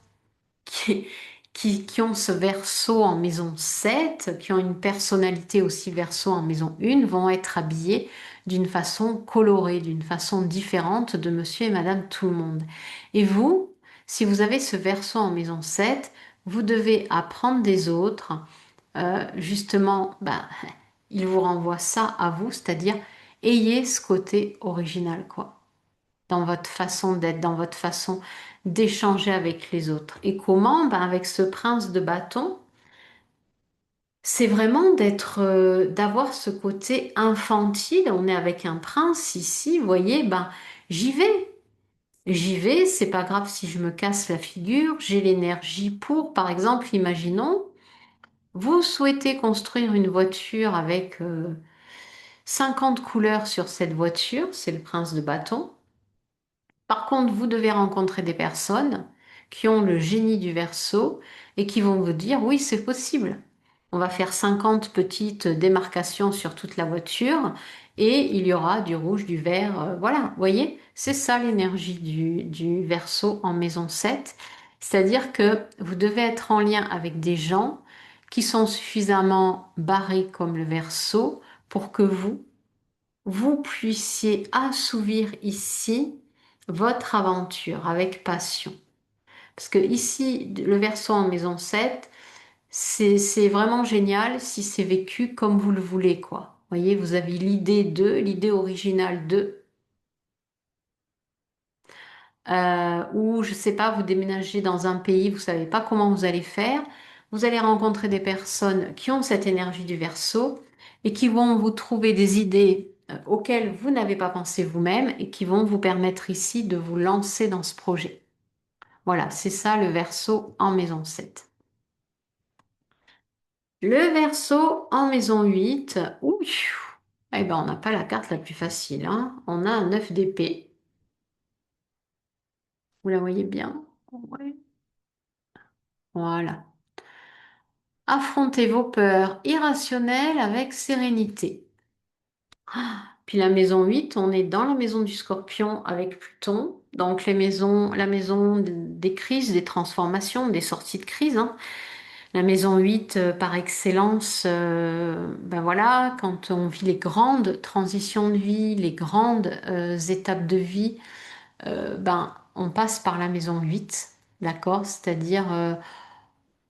qui, qui ont ce verso en maison 7, qui ont une personnalité aussi verso en maison 1, vont être habillés d'une façon colorée, d'une façon différente de monsieur et madame tout le monde. Et vous, si vous avez ce verso en maison 7, vous devez apprendre des autres. Justement, ben, il vous renvoie ça à vous, c'est-à-dire ayez ce côté original, quoi, dans votre façon d'être, dans votre façon d'échanger avec les autres. Et comment? Ben avec ce prince de bâton, c'est vraiment d'être, d'avoir ce côté infantile. On est avec un prince ici, vous voyez, ben j'y vais. J'y vais, c'est pas grave si je me casse la figure, j'ai l'énergie pour, par exemple, imaginons, vous souhaitez construire une voiture avec 50 couleurs sur cette voiture, c'est le prince de bâton. Par contre, vous devez rencontrer des personnes qui ont le génie du Verseau et qui vont vous dire, oui, c'est possible. On va faire 50 petites démarcations sur toute la voiture et il y aura du rouge, du vert. Voilà, vous voyez, c'est ça l'énergie du Verseau en maison 7. C'est-à-dire que vous devez être en lien avec des gens qui sont suffisamment barrés comme le Verseau pour que vous puissiez assouvir ici votre aventure avec passion. Parce que ici, le Verseau en maison 7, c'est vraiment génial si c'est vécu comme vous le voulez, quoi. Vous voyez, vous avez l'idée originale de, ou je sais pas, vous déménagez dans un pays, vous savez pas comment vous allez faire. Vous allez rencontrer des personnes qui ont cette énergie du Verseau et qui vont vous trouver des idées auxquelles vous n'avez pas pensé vous-même et qui vont vous permettre ici de vous lancer dans ce projet. Voilà, c'est ça le Verseau en maison 7. Le Verseau en maison 8, ouh, eh ben on n'a pas la carte la plus facile, hein. On a un 9 d'épée. Vous la voyez bien? Ouais. Voilà. Affrontez vos peurs irrationnelles avec sérénité. Puis la maison 8, on est dans la maison du Scorpion avec Pluton. Donc la maison des crises, des transformations, des sorties de crise, hein. La maison 8, par excellence, ben voilà, quand on vit les grandes transitions de vie, les grandes étapes de vie, ben on passe par la maison 8, d'accord? C'est-à-dire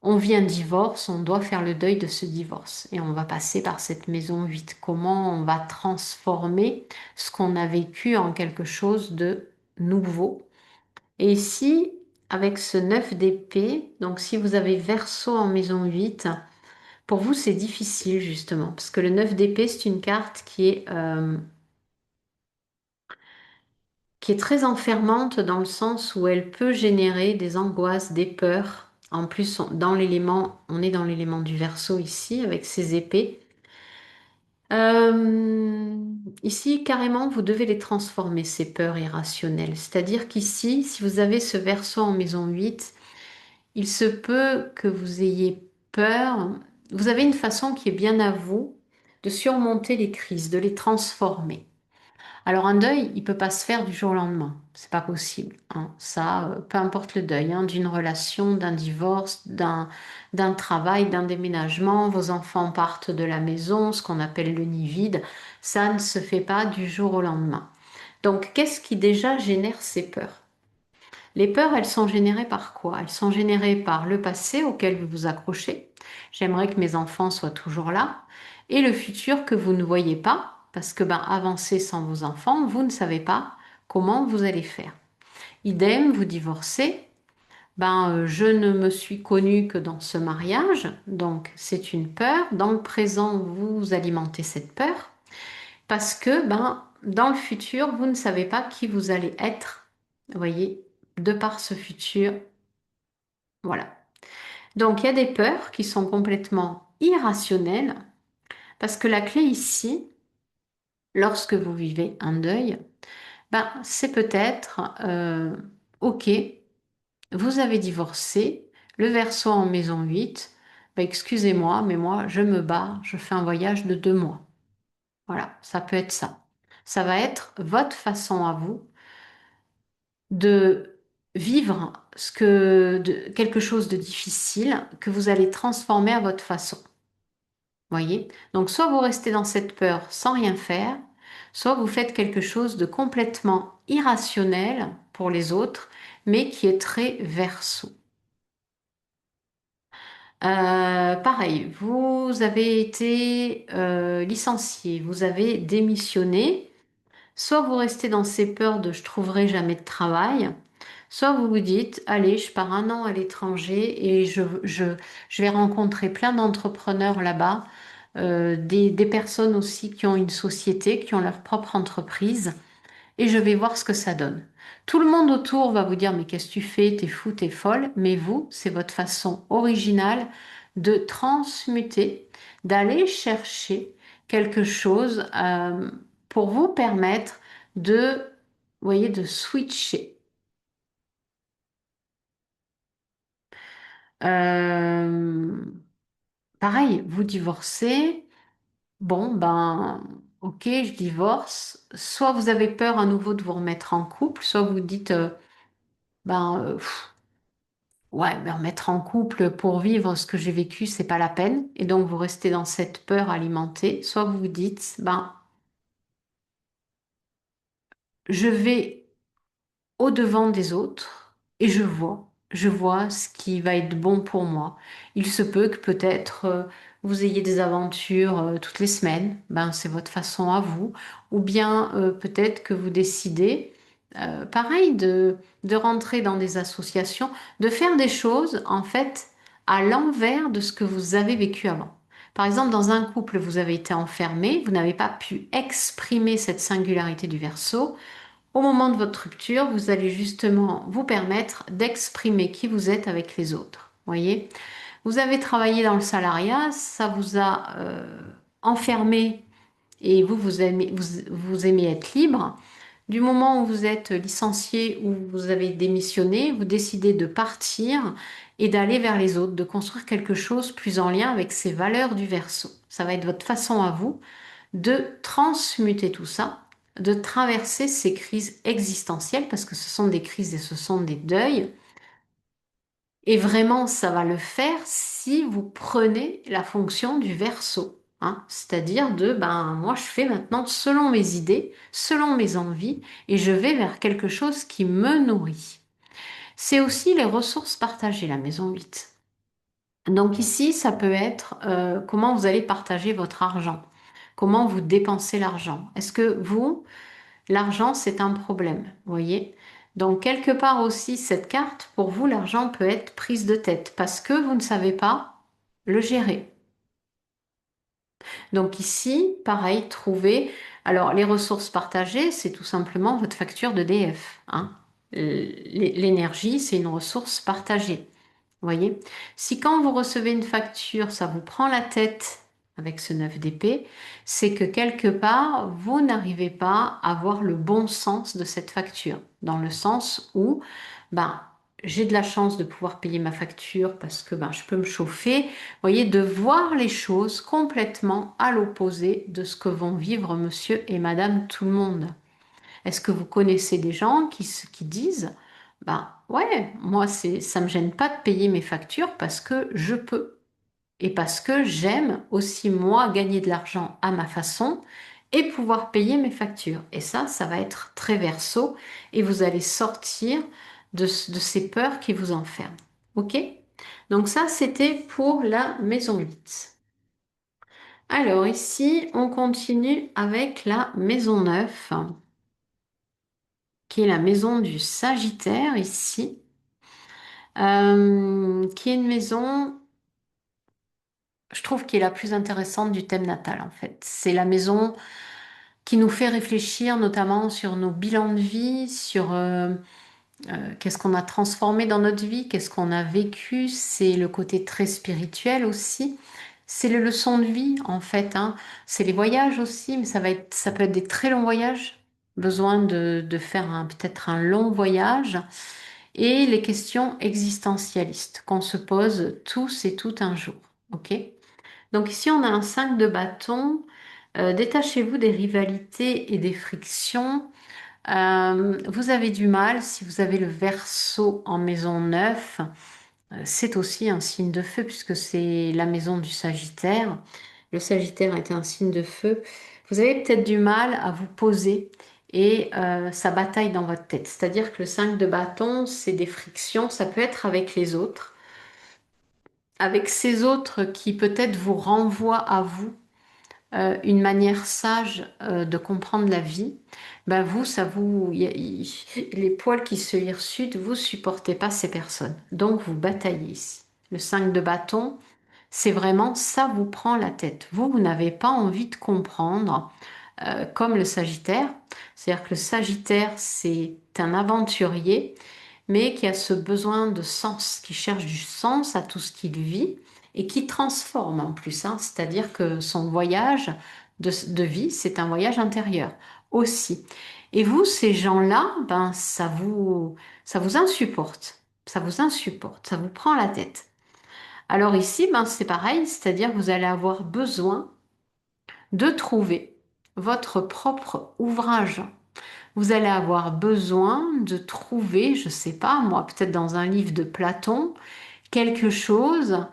on vit un divorce, on doit faire le deuil de ce divorce et on va passer par cette maison 8. Comment on va transformer ce qu'on a vécu en quelque chose de nouveau. Et ici, avec ce 9 d'épée, donc si vous avez Verseau en maison 8, pour vous c'est difficile justement, parce que le 9 d'épée c'est une carte qui est très enfermante dans le sens où elle peut générer des angoisses, des peurs. En plus, on est dans l'élément du Verseau ici avec ses épées. Ici, carrément, vous devez les transformer, ces peurs irrationnelles. C'est-à-dire qu'ici, si vous avez ce Verseau en maison 8, il se peut que vous ayez peur vous avez une façon qui est bien à vous de surmonter les crises, de les transformer. Alors un deuil, il peut pas se faire du jour au lendemain. C'est pas possible, hein. Ça, peu importe le deuil, hein, d'une relation, d'un divorce, d'un travail, d'un déménagement, vos enfants partent de la maison, ce qu'on appelle le nid vide, ça ne se fait pas du jour au lendemain. Donc, qu'est-ce qui déjà génère ces peurs? Les peurs, elles sont générées par quoi? Elles sont générées par le passé auquel vous vous accrochez. J'aimerais que mes enfants soient toujours là. Et le futur que vous ne voyez pas, parce que ben, avancer sans vos enfants, vous ne savez pas comment vous allez faire. Idem, vous divorcez. Ben, je ne me suis connue que dans ce mariage, donc c'est une peur. Dans le présent, vous alimentez cette peur parce que ben, dans le futur, vous ne savez pas qui vous allez être, vous voyez, de par ce futur. Voilà. Donc, il y a des peurs qui sont complètement irrationnelles parce que la clé ici, lorsque vous vivez un deuil, ben, c'est peut-être, OK, vous avez divorcé, le Verseau en maison 8, ben, excusez-moi, mais moi, je me barre, je fais un voyage de 2 mois. Voilà, ça peut être ça. Ça va être votre façon à vous de vivre quelque chose de difficile que vous allez transformer à votre façon. Voyez? Donc, soit vous restez dans cette peur sans rien faire, soit vous faites quelque chose de complètement irrationnel pour les autres, mais qui est très Verseau. Pareil, vous avez été licencié, vous avez démissionné. Soit vous restez dans ces peurs de je trouverai jamais de travail, soit vous vous dites, allez, je pars un an à l'étranger et je vais rencontrer plein d'entrepreneurs là-bas, des personnes aussi qui ont une société, qui ont leur propre entreprise et je vais voir ce que ça donne. Tout le monde autour va vous dire, mais qu'est-ce que tu fais? T'es fou, t'es folle. Mais vous, c'est votre façon originale de transmuter, d'aller chercher quelque chose pour vous permettre de, vous voyez, de switcher. Euh, Pareil, vous divorcez. Bon, ben, ok, je divorce. Soit vous avez peur à nouveau de vous remettre en couple, soit vous dites, ben, ouais, me remettre en couple pour vivre ce que j'ai vécu, c'est pas la peine. Et donc, vous restez dans cette peur alimentée. Soit vous vous dites, ben, je vais au-devant des autres et je vois ce qui va être bon pour moi. Il se peut que peut-être vous ayez des aventures toutes les semaines, ben c'est votre façon à vous, ou bien peut-être que vous décidez, pareil, de rentrer dans des associations, de faire des choses en fait à l'envers de ce que vous avez vécu avant. Par exemple, dans un couple, vous avez été enfermé, vous n'avez pas pu exprimer cette singularité du verso. Au moment de votre rupture, vous allez justement vous permettre d'exprimer qui vous êtes avec les autres. Voyez? Vous avez travaillé dans le salariat, ça vous a enfermé et vous aimez être libre. Du moment où vous êtes licencié ou vous avez démissionné, vous décidez de partir et d'aller vers les autres, de construire quelque chose plus en lien avec ces valeurs du Verseau. Ça va être votre façon à vous de transmuter tout ça, de traverser ces crises existentielles, parce que ce sont des crises et ce sont des deuils. Et vraiment, ça va le faire si vous prenez la fonction du verso, hein, c'est-à-dire de, ben, moi, je fais maintenant selon mes idées, selon mes envies, et je vais vers quelque chose qui me nourrit. C'est aussi les ressources partagées, la maison 8. Donc ici, ça peut être comment vous allez partager votre argent, comment vous dépensez l'argent. Est-ce que vous, l'argent, c'est un problème, vous voyez? Donc quelque part aussi, cette carte, pour vous, l'argent peut être prise de tête parce que vous ne savez pas le gérer. Donc ici, pareil, trouver. Alors les ressources partagées, c'est tout simplement votre facture d'EDF, hein. L'énergie, c'est une ressource partagée. Vous voyez? Si quand vous recevez une facture, ça vous prend la tête avec ce 9 d'épée, c'est que quelque part, vous n'arrivez pas à avoir le bon sens de cette facture. Dans le sens où, ben, j'ai de la chance de pouvoir payer ma facture parce que ben, je peux me chauffer. Vous voyez, de voir les choses complètement à l'opposé de ce que vont vivre monsieur et madame tout le monde. Est-ce que vous connaissez des gens qui disent, ben ouais, moi ça me gêne pas de payer mes factures parce que je peux et parce que j'aime aussi moi gagner de l'argent à ma façon et pouvoir payer mes factures. Et ça va être très verso et vous allez sortir de ces peurs qui vous enferment. OK? Donc ça, c'était pour la maison 8. Alors ici, on continue avec la maison 9, qui est la maison du Sagittaire ici, qui est une maison, je trouve, qui est la plus intéressante du thème natal en fait. C'est la maison qui nous fait réfléchir notamment sur nos bilans de vie, sur qu'est-ce qu'on a transformé dans notre vie, qu'est-ce qu'on a vécu. C'est le côté très spirituel aussi. C'est les leçons de vie en fait, hein. C'est les voyages aussi, mais ça peut être des très longs voyages. Besoin de faire peut-être un long voyage et les questions existentialistes qu'on se pose tous et toutes un jour. OK? Donc ici, on a un 5 de bâton. Détachez-vous des rivalités et des frictions. Vous avez du mal si vous avez le Verseau en maison 9. C'est aussi un signe de feu puisque c'est la maison du Sagittaire. Le Sagittaire est un signe de feu. Vous avez peut-être du mal à vous poser et ça bataille dans votre tête. C'est-à-dire que le 5 de bâton, c'est des frictions. Ça peut être avec les autres, avec ces autres qui peut-être vous renvoient à vous une manière sage de comprendre la vie, ben vous, les poils qui se hirsute, vous supportez pas ces personnes. Donc vous bataillez ici. Le 5 de bâton, c'est vraiment ça vous prend la tête. Vous n'avez pas envie de comprendre comme le Sagittaire. C'est-à-dire que le Sagittaire, c'est un aventurier mais qui a ce besoin de sens, qui cherche du sens à tout ce qu'il vit et qui transforme en plus, hein. C'est-à-dire que son voyage de vie, c'est un voyage intérieur aussi. Et vous, ces gens-là, ben, ça vous insupporte, ça vous insupporte, ça vous prend la tête. Alors ici, ben, c'est pareil, c'est-à-dire que vous allez avoir besoin de trouver votre propre ouvrage. Vous allez avoir besoin de trouver, je sais pas, moi, peut-être dans un livre de Platon, quelque chose.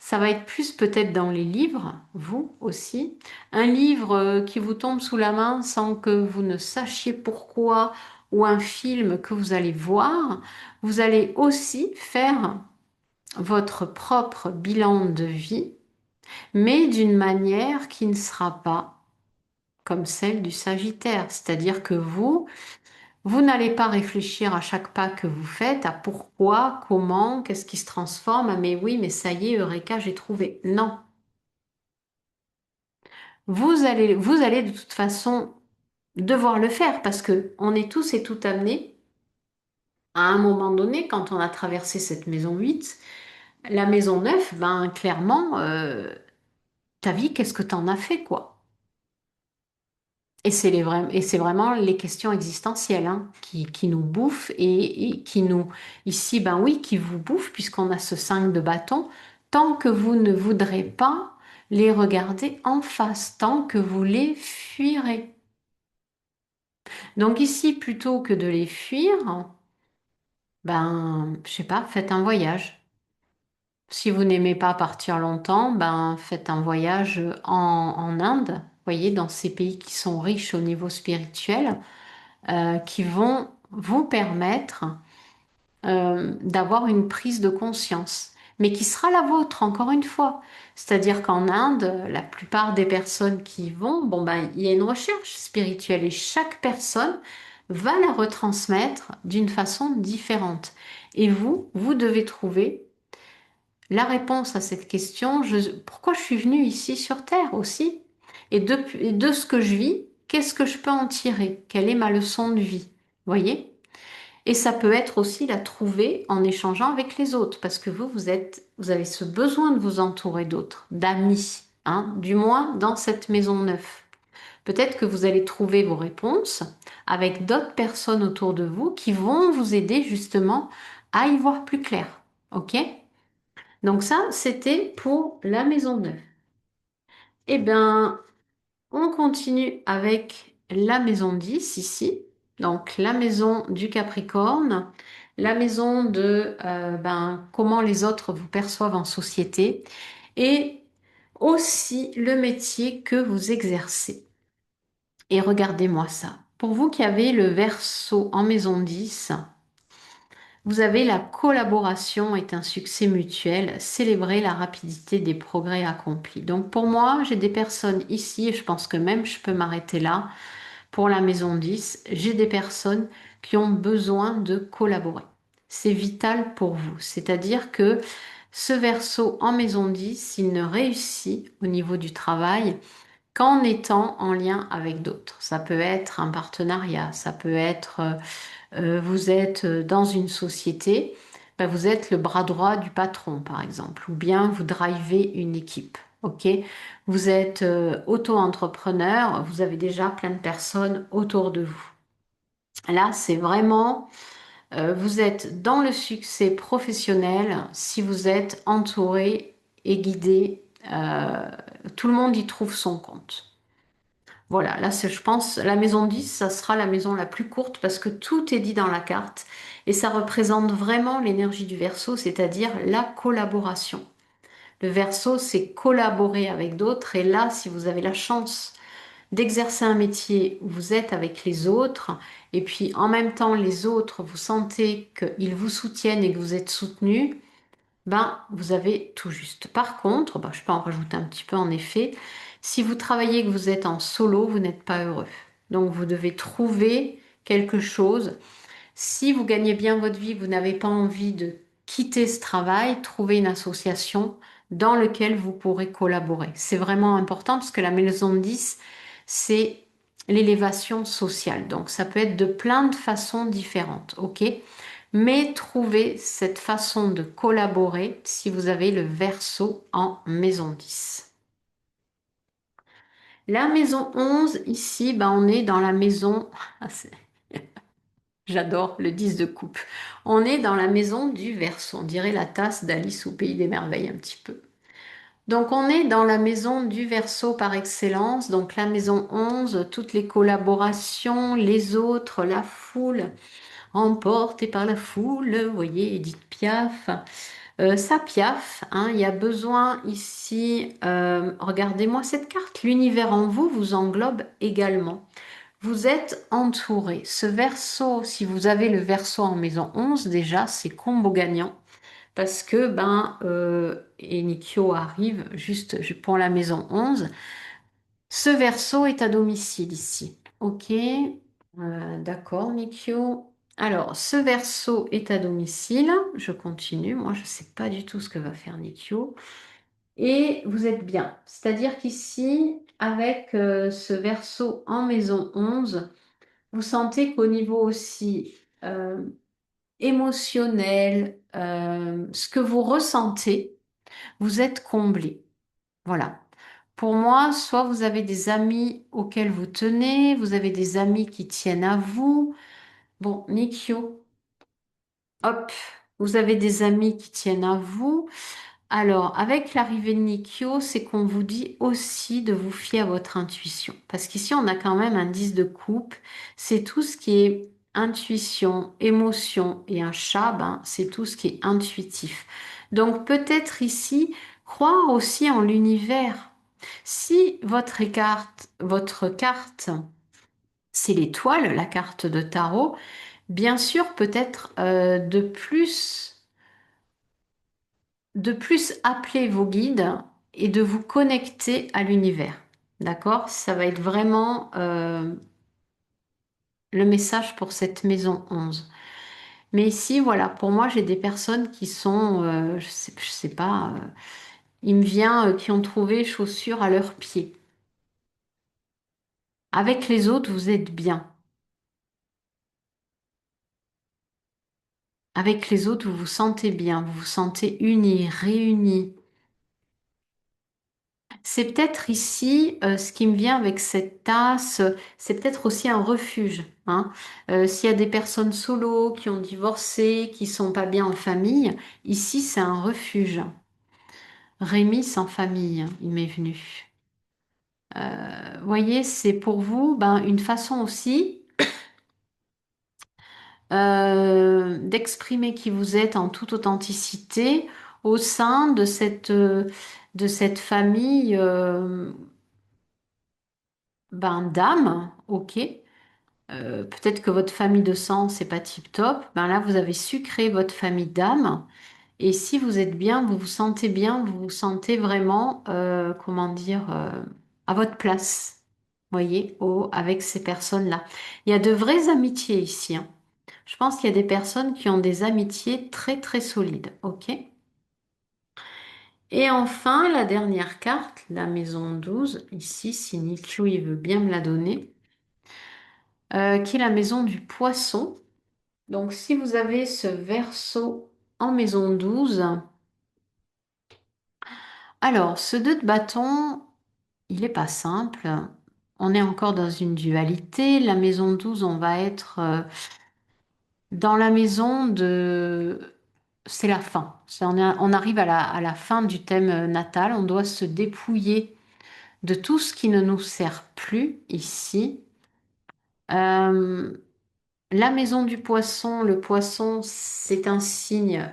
Ça va être plus peut-être dans les livres, vous aussi. Un livre qui vous tombe sous la main sans que vous ne sachiez pourquoi, ou un film que vous allez voir. Vous allez aussi faire votre propre bilan de vie, mais d'une manière qui ne sera pas comme celle du Sagittaire. C'est-à-dire que vous n'allez pas réfléchir à chaque pas que vous faites, à pourquoi, comment, qu'est-ce qui se transforme. Ah, mais oui, mais ça y est, Eureka, j'ai trouvé. Non. Vous allez de toute façon devoir le faire parce que on est tous et toutes amenés à un moment donné, quand on a traversé cette maison 8, la maison 9, ben clairement, ta vie, qu'est-ce que t'en as fait, quoi? Et c'est vraiment les questions existentielles hein, qui nous bouffent et qui nous, ici, ben oui, qui vous bouffent puisqu'on a ce 5 de bâton, tant que vous ne voudrez pas les regarder en face, tant que vous les fuirez. Donc ici, plutôt que de les fuir, ben, je sais pas, faites un voyage. Si vous n'aimez pas partir longtemps, ben, faites un voyage en Inde, vous voyez, dans ces pays qui sont riches au niveau spirituel qui vont vous permettre d'avoir une prise de conscience, mais qui sera la vôtre, encore une fois. C'est-à-dire qu'en Inde, la plupart des personnes qui y vont, bon ben, il y a une recherche spirituelle et chaque personne va la retransmettre d'une façon différente. Et vous devez trouver la réponse à cette question, pourquoi je suis venue ici sur Terre aussi? Et de ce que je vis, qu'est-ce que je peux en tirer? Quelle est ma leçon de vie? Voyez? Et ça peut être aussi la trouver en échangeant avec les autres, parce que vous avez ce besoin de vous entourer d'autres, d'amis, hein, du moins dans cette maison neuve. Peut-être que vous allez trouver vos réponses avec d'autres personnes autour de vous qui vont vous aider justement à y voir plus clair. OK? Donc ça, c'était pour la maison 9. Eh bien, on continue avec la maison 10 ici. Donc la maison du Capricorne, la maison de comment les autres vous perçoivent en société et aussi le métier que vous exercez. Et regardez-moi ça. Pour vous qui avez le Verseau en maison 10, vous avez la collaboration est un succès mutuel, célébrer la rapidité des progrès accomplis. Donc pour moi, j'ai des personnes ici, et je pense que même je peux m'arrêter là, pour la maison 10, j'ai des personnes qui ont besoin de collaborer. C'est vital pour vous. C'est-à-dire que ce Verseau en maison 10, il ne réussit au niveau du travail qu'en étant en lien avec d'autres. Ça peut être un partenariat, ça peut être vous êtes dans une société, ben, vous êtes le bras droit du patron, par exemple, ou bien vous drivez une équipe. OK? Vous êtes auto-entrepreneur, vous avez déjà plein de personnes autour de vous. Là, c'est vraiment, vous êtes dans le succès professionnel si vous êtes entouré et guidé. Tout le monde y trouve son compte. Voilà, là, je pense, la maison 10, ça sera la maison la plus courte parce que tout est dit dans la carte et ça représente vraiment l'énergie du Verseau, c'est-à-dire la collaboration. Le Verseau, c'est collaborer avec d'autres et là, si vous avez la chance d'exercer un métier où vous êtes avec les autres et puis en même temps, les autres, vous sentez qu'ils vous soutiennent et que vous êtes soutenu, ben, vous avez tout juste. Par contre, ben, je peux en rajouter un petit peu en effet, si vous travaillez et que vous êtes en solo, vous n'êtes pas heureux. Donc, vous devez trouver quelque chose. Si vous gagnez bien votre vie, vous n'avez pas envie de quitter ce travail, trouvez une association dans laquelle vous pourrez collaborer. C'est vraiment important parce que la maison 10, c'est l'élévation sociale. Donc, ça peut être de plein de façons différentes. OK? Mais trouvez cette façon de collaborer si vous avez le Verseau en maison 10. La maison 11, ici, ben, on est dans la maison... J'adore le 10 de coupe. On est dans la maison du Verseau. On dirait la tasse d'Alice au Pays des Merveilles un petit peu. Donc on est dans la maison du Verseau par excellence. Donc la maison 11, toutes les collaborations, les autres, la foule, emportée par la foule, vous voyez, Edith Piaf. Ça piaffe, hein, il y a besoin ici, regardez-moi cette carte, l'univers en vous vous englobe également. Vous êtes entouré. Ce Verseau, si vous avez le Verseau en maison 11, déjà, c'est combo gagnant. Parce que, et Nikio arrive juste pour la maison 11. Ce Verseau est à domicile ici. Ok, d'accord, Nikio. Alors, ce Verseau est à domicile. Je continue. Moi, je ne sais pas du tout ce que va faire Nikio. Et vous êtes bien. C'est-à-dire qu'ici, avec ce Verseau en maison 11, vous sentez qu'au niveau aussi émotionnel, ce que vous ressentez, vous êtes comblé. Voilà. Pour moi, soit vous avez des amis auxquels vous tenez, vous avez des amis qui tiennent à vous. Bon, Nikio, hop, vous avez des amis qui tiennent à vous. Alors, avec l'arrivée de Nikio, c'est qu'on vous dit aussi de vous fier à votre intuition. Parce qu'ici, on a quand même un 10 de coupe. C'est tout ce qui est intuition, émotion et un chat, ben, c'est tout ce qui est intuitif. Donc, peut-être ici, croire aussi en l'univers. Si votre carte, c'est l'étoile, la carte de tarot, bien sûr, peut-être de plus appeler vos guides et de vous connecter à l'univers. D'accord? Ça va être vraiment le message pour cette maison 11. Mais ici, voilà, pour moi, j'ai des personnes qui sont, je sais pas, il me vient qui ont trouvé chaussures à leurs pieds. Avec les autres, vous êtes bien. Avec les autres, vous vous sentez bien, vous vous sentez unis, réunis. C'est peut-être ici, ce qui me vient avec cette tasse, c'est peut-être aussi un refuge, hein. S'il y a des personnes solo qui ont divorcé, qui sont pas bien en famille, ici c'est un refuge. Rémi sans famille, il m'est venu. Voyez, c'est pour vous ben, une façon aussi d'exprimer qui vous êtes en toute authenticité au sein de cette famille ben, d'âmes, ok. Peut-être que votre famille de sang, c'est pas tip-top. Ben là, vous avez su créer votre famille d'âmes. Et si vous êtes bien, vous vous sentez vraiment, comment dire, à votre place, voyez, avec ces personnes-là. Il y a de vraies amitiés ici, hein. Je pense qu'il y a des personnes qui ont des amitiés très, très solides, ok? Et enfin, la dernière carte, la maison 12 ici, si Nikiu, il veut bien me la donner, qui est la maison du poisson. Donc, si vous avez ce verso en maison 12, alors, ce 2 de bâton, il n'est pas simple. On est encore dans une dualité. La maison 12, on va être dans la maison de... C'est la fin. On arrive à la fin du thème natal. On doit se dépouiller de tout ce qui ne nous sert plus ici. Euh, la maison du poisson, le poisson, c'est un signe,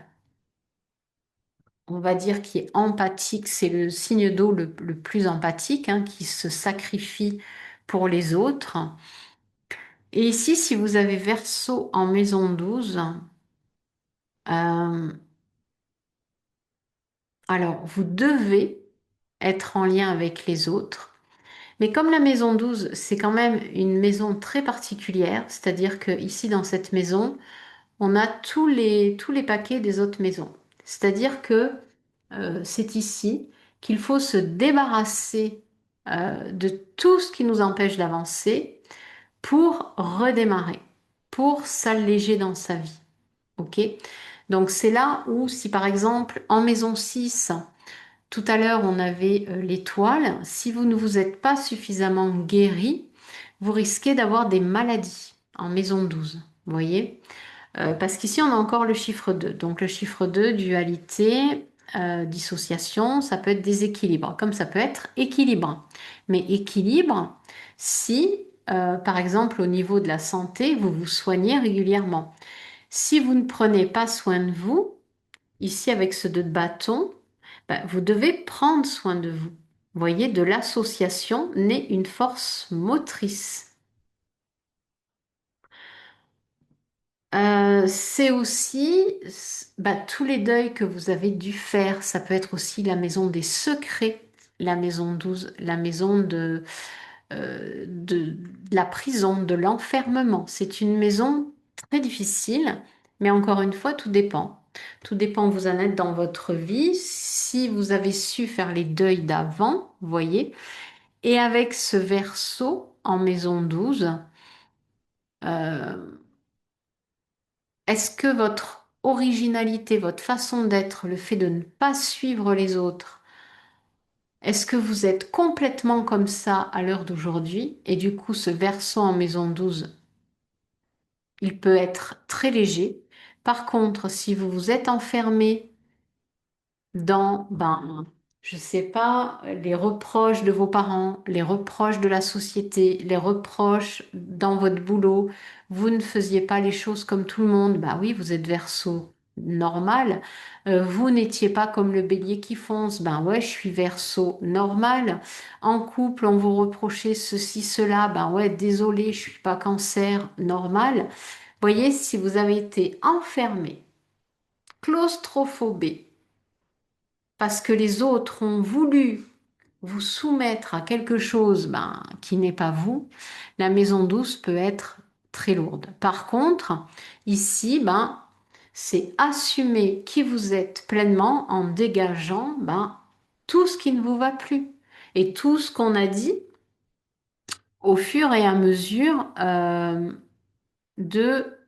on va dire, qui est empathique. C'est le signe d'eau le plus empathique, hein, qui se sacrifie pour les autres. Et ici, si vous avez Verseau en maison 12, euh, alors vous devez être en lien avec les autres. Mais comme la maison 12, c'est quand même une maison très particulière, c'est-à-dire que ici, dans cette maison, on a tous les paquets des autres maisons. C'est-à-dire que c'est ici qu'il faut se débarrasser de tout ce qui nous empêche d'avancer pour redémarrer, pour s'alléger dans sa vie. OK? Donc c'est là où si par exemple en maison 6, tout à l'heure on avait l'étoile, si vous ne vous êtes pas suffisamment guéri, vous risquez d'avoir des maladies en maison 12. Vous voyez? Parce qu'ici, on a encore le chiffre 2. Donc, le chiffre 2, dualité, dissociation, ça peut être déséquilibre, comme ça peut être équilibre. Mais équilibre, si, par exemple, au niveau de la santé, vous vous soignez régulièrement. Si vous ne prenez pas soin de vous, ici, avec ce 2 de bâton, ben, vous devez prendre soin de vous. Vous voyez, de l'association naît une force motrice. C'est aussi bah, tous les deuils que vous avez dû faire. Ça peut être aussi la maison des secrets, la maison 12, la maison de la prison, de l'enfermement. C'est une maison très difficile, mais encore une fois, tout dépend. Tout dépend où vous en êtes dans votre vie. Si vous avez su faire les deuils d'avant, vous voyez, et avec ce verso en maison 12, euh, est-ce que votre originalité, votre façon d'être, le fait de ne pas suivre les autres, est-ce que vous êtes complètement comme ça à l'heure d'aujourd'hui? Et du coup, ce verso en maison 12, il peut être très léger. Par contre, si vous vous êtes enfermé dans, ben, je sais pas, les reproches de vos parents, les reproches de la société, les reproches dans votre boulot. Vous ne faisiez pas les choses comme tout le monde. Bah oui, vous êtes Verseau normal. Vous n'étiez pas comme le bélier qui fonce. Ben ouais, je suis Verseau normal. En couple, on vous reprochait ceci, cela. Ben ouais, désolé, je suis pas Cancer normal. Voyez, si vous avez été enfermé, claustrophobé, parce que les autres ont voulu vous soumettre à quelque chose ben, qui n'est pas vous, la maison douce peut être très lourde. Par contre, ici, ben, c'est assumer qui vous êtes pleinement en dégageant ben, tout ce qui ne vous va plus. Et tout ce qu'on a dit au fur et à mesure de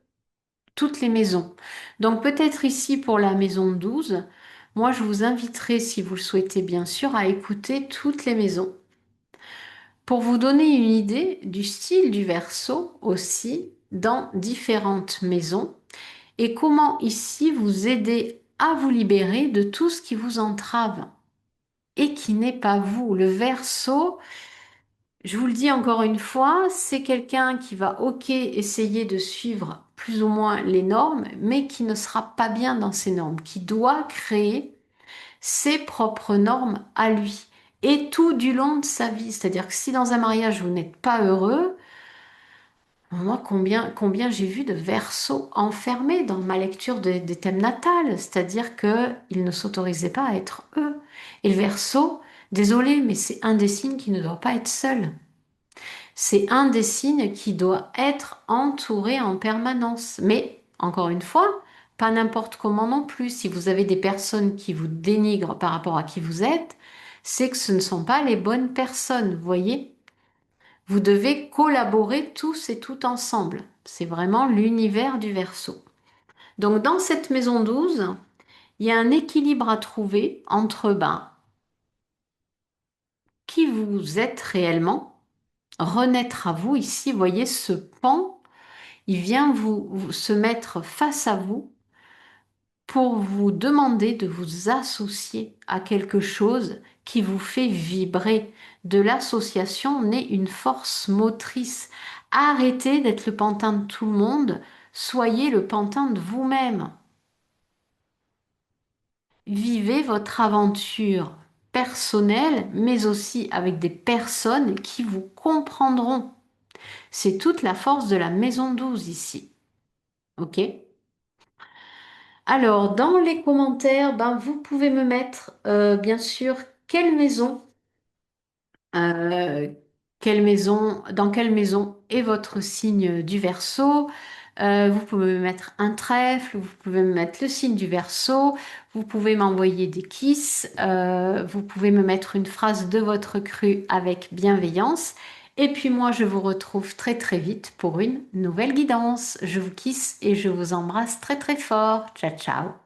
toutes les maisons. Donc peut-être ici pour la maison 12, moi, je vous inviterai, si vous le souhaitez bien sûr, à écouter toutes les maisons pour vous donner une idée du style du verso aussi dans différentes maisons et comment ici vous aider à vous libérer de tout ce qui vous entrave et qui n'est pas vous. Le verso, je vous le dis encore une fois, c'est quelqu'un qui va, ok, essayer de suivre plus ou moins les normes, mais qui ne sera pas bien dans ces normes, qui doit créer ses propres normes à lui. Et tout du long de sa vie. C'est-à-dire que si dans un mariage vous n'êtes pas heureux, moi, combien j'ai vu de versos enfermés dans ma lecture des thèmes natals, c'est-à-dire qu'ils ne s'autorisaient pas à être eux. Et le verso, désolé, mais c'est un des signes qui ne doit pas être seul. C'est un des signes qui doit être entouré en permanence. Mais, encore une fois, pas n'importe comment non plus. Si vous avez des personnes qui vous dénigrent par rapport à qui vous êtes, c'est que ce ne sont pas les bonnes personnes, vous voyez? Vous devez collaborer tous et tout ensemble. C'est vraiment l'univers du Verseau. Donc dans cette maison 12, il y a un équilibre à trouver entre qui vous êtes réellement, renaître à vous. Ici, vous voyez ce pan, il vient se mettre face à vous pour vous demander de vous associer à quelque chose qui vous fait vibrer. De l'association naît une force motrice. Arrêtez d'être le pantin de tout le monde, soyez le pantin de vous-même. Vivez votre aventure personnelle, mais aussi avec des personnes qui vous comprendront. C'est toute la force de la maison 12 ici. OK? Alors, dans les commentaires, vous pouvez me mettre, bien sûr, quelle maison, euh, dans quelle maison est votre signe du Verseau. Vous pouvez me mettre un trèfle, vous pouvez me mettre le signe du Verseau, vous pouvez m'envoyer des kisses, vous pouvez me mettre une phrase de votre cru avec bienveillance. Et puis moi, je vous retrouve très très vite pour une nouvelle guidance. Je vous kisse et je vous embrasse très très fort. Ciao, ciao.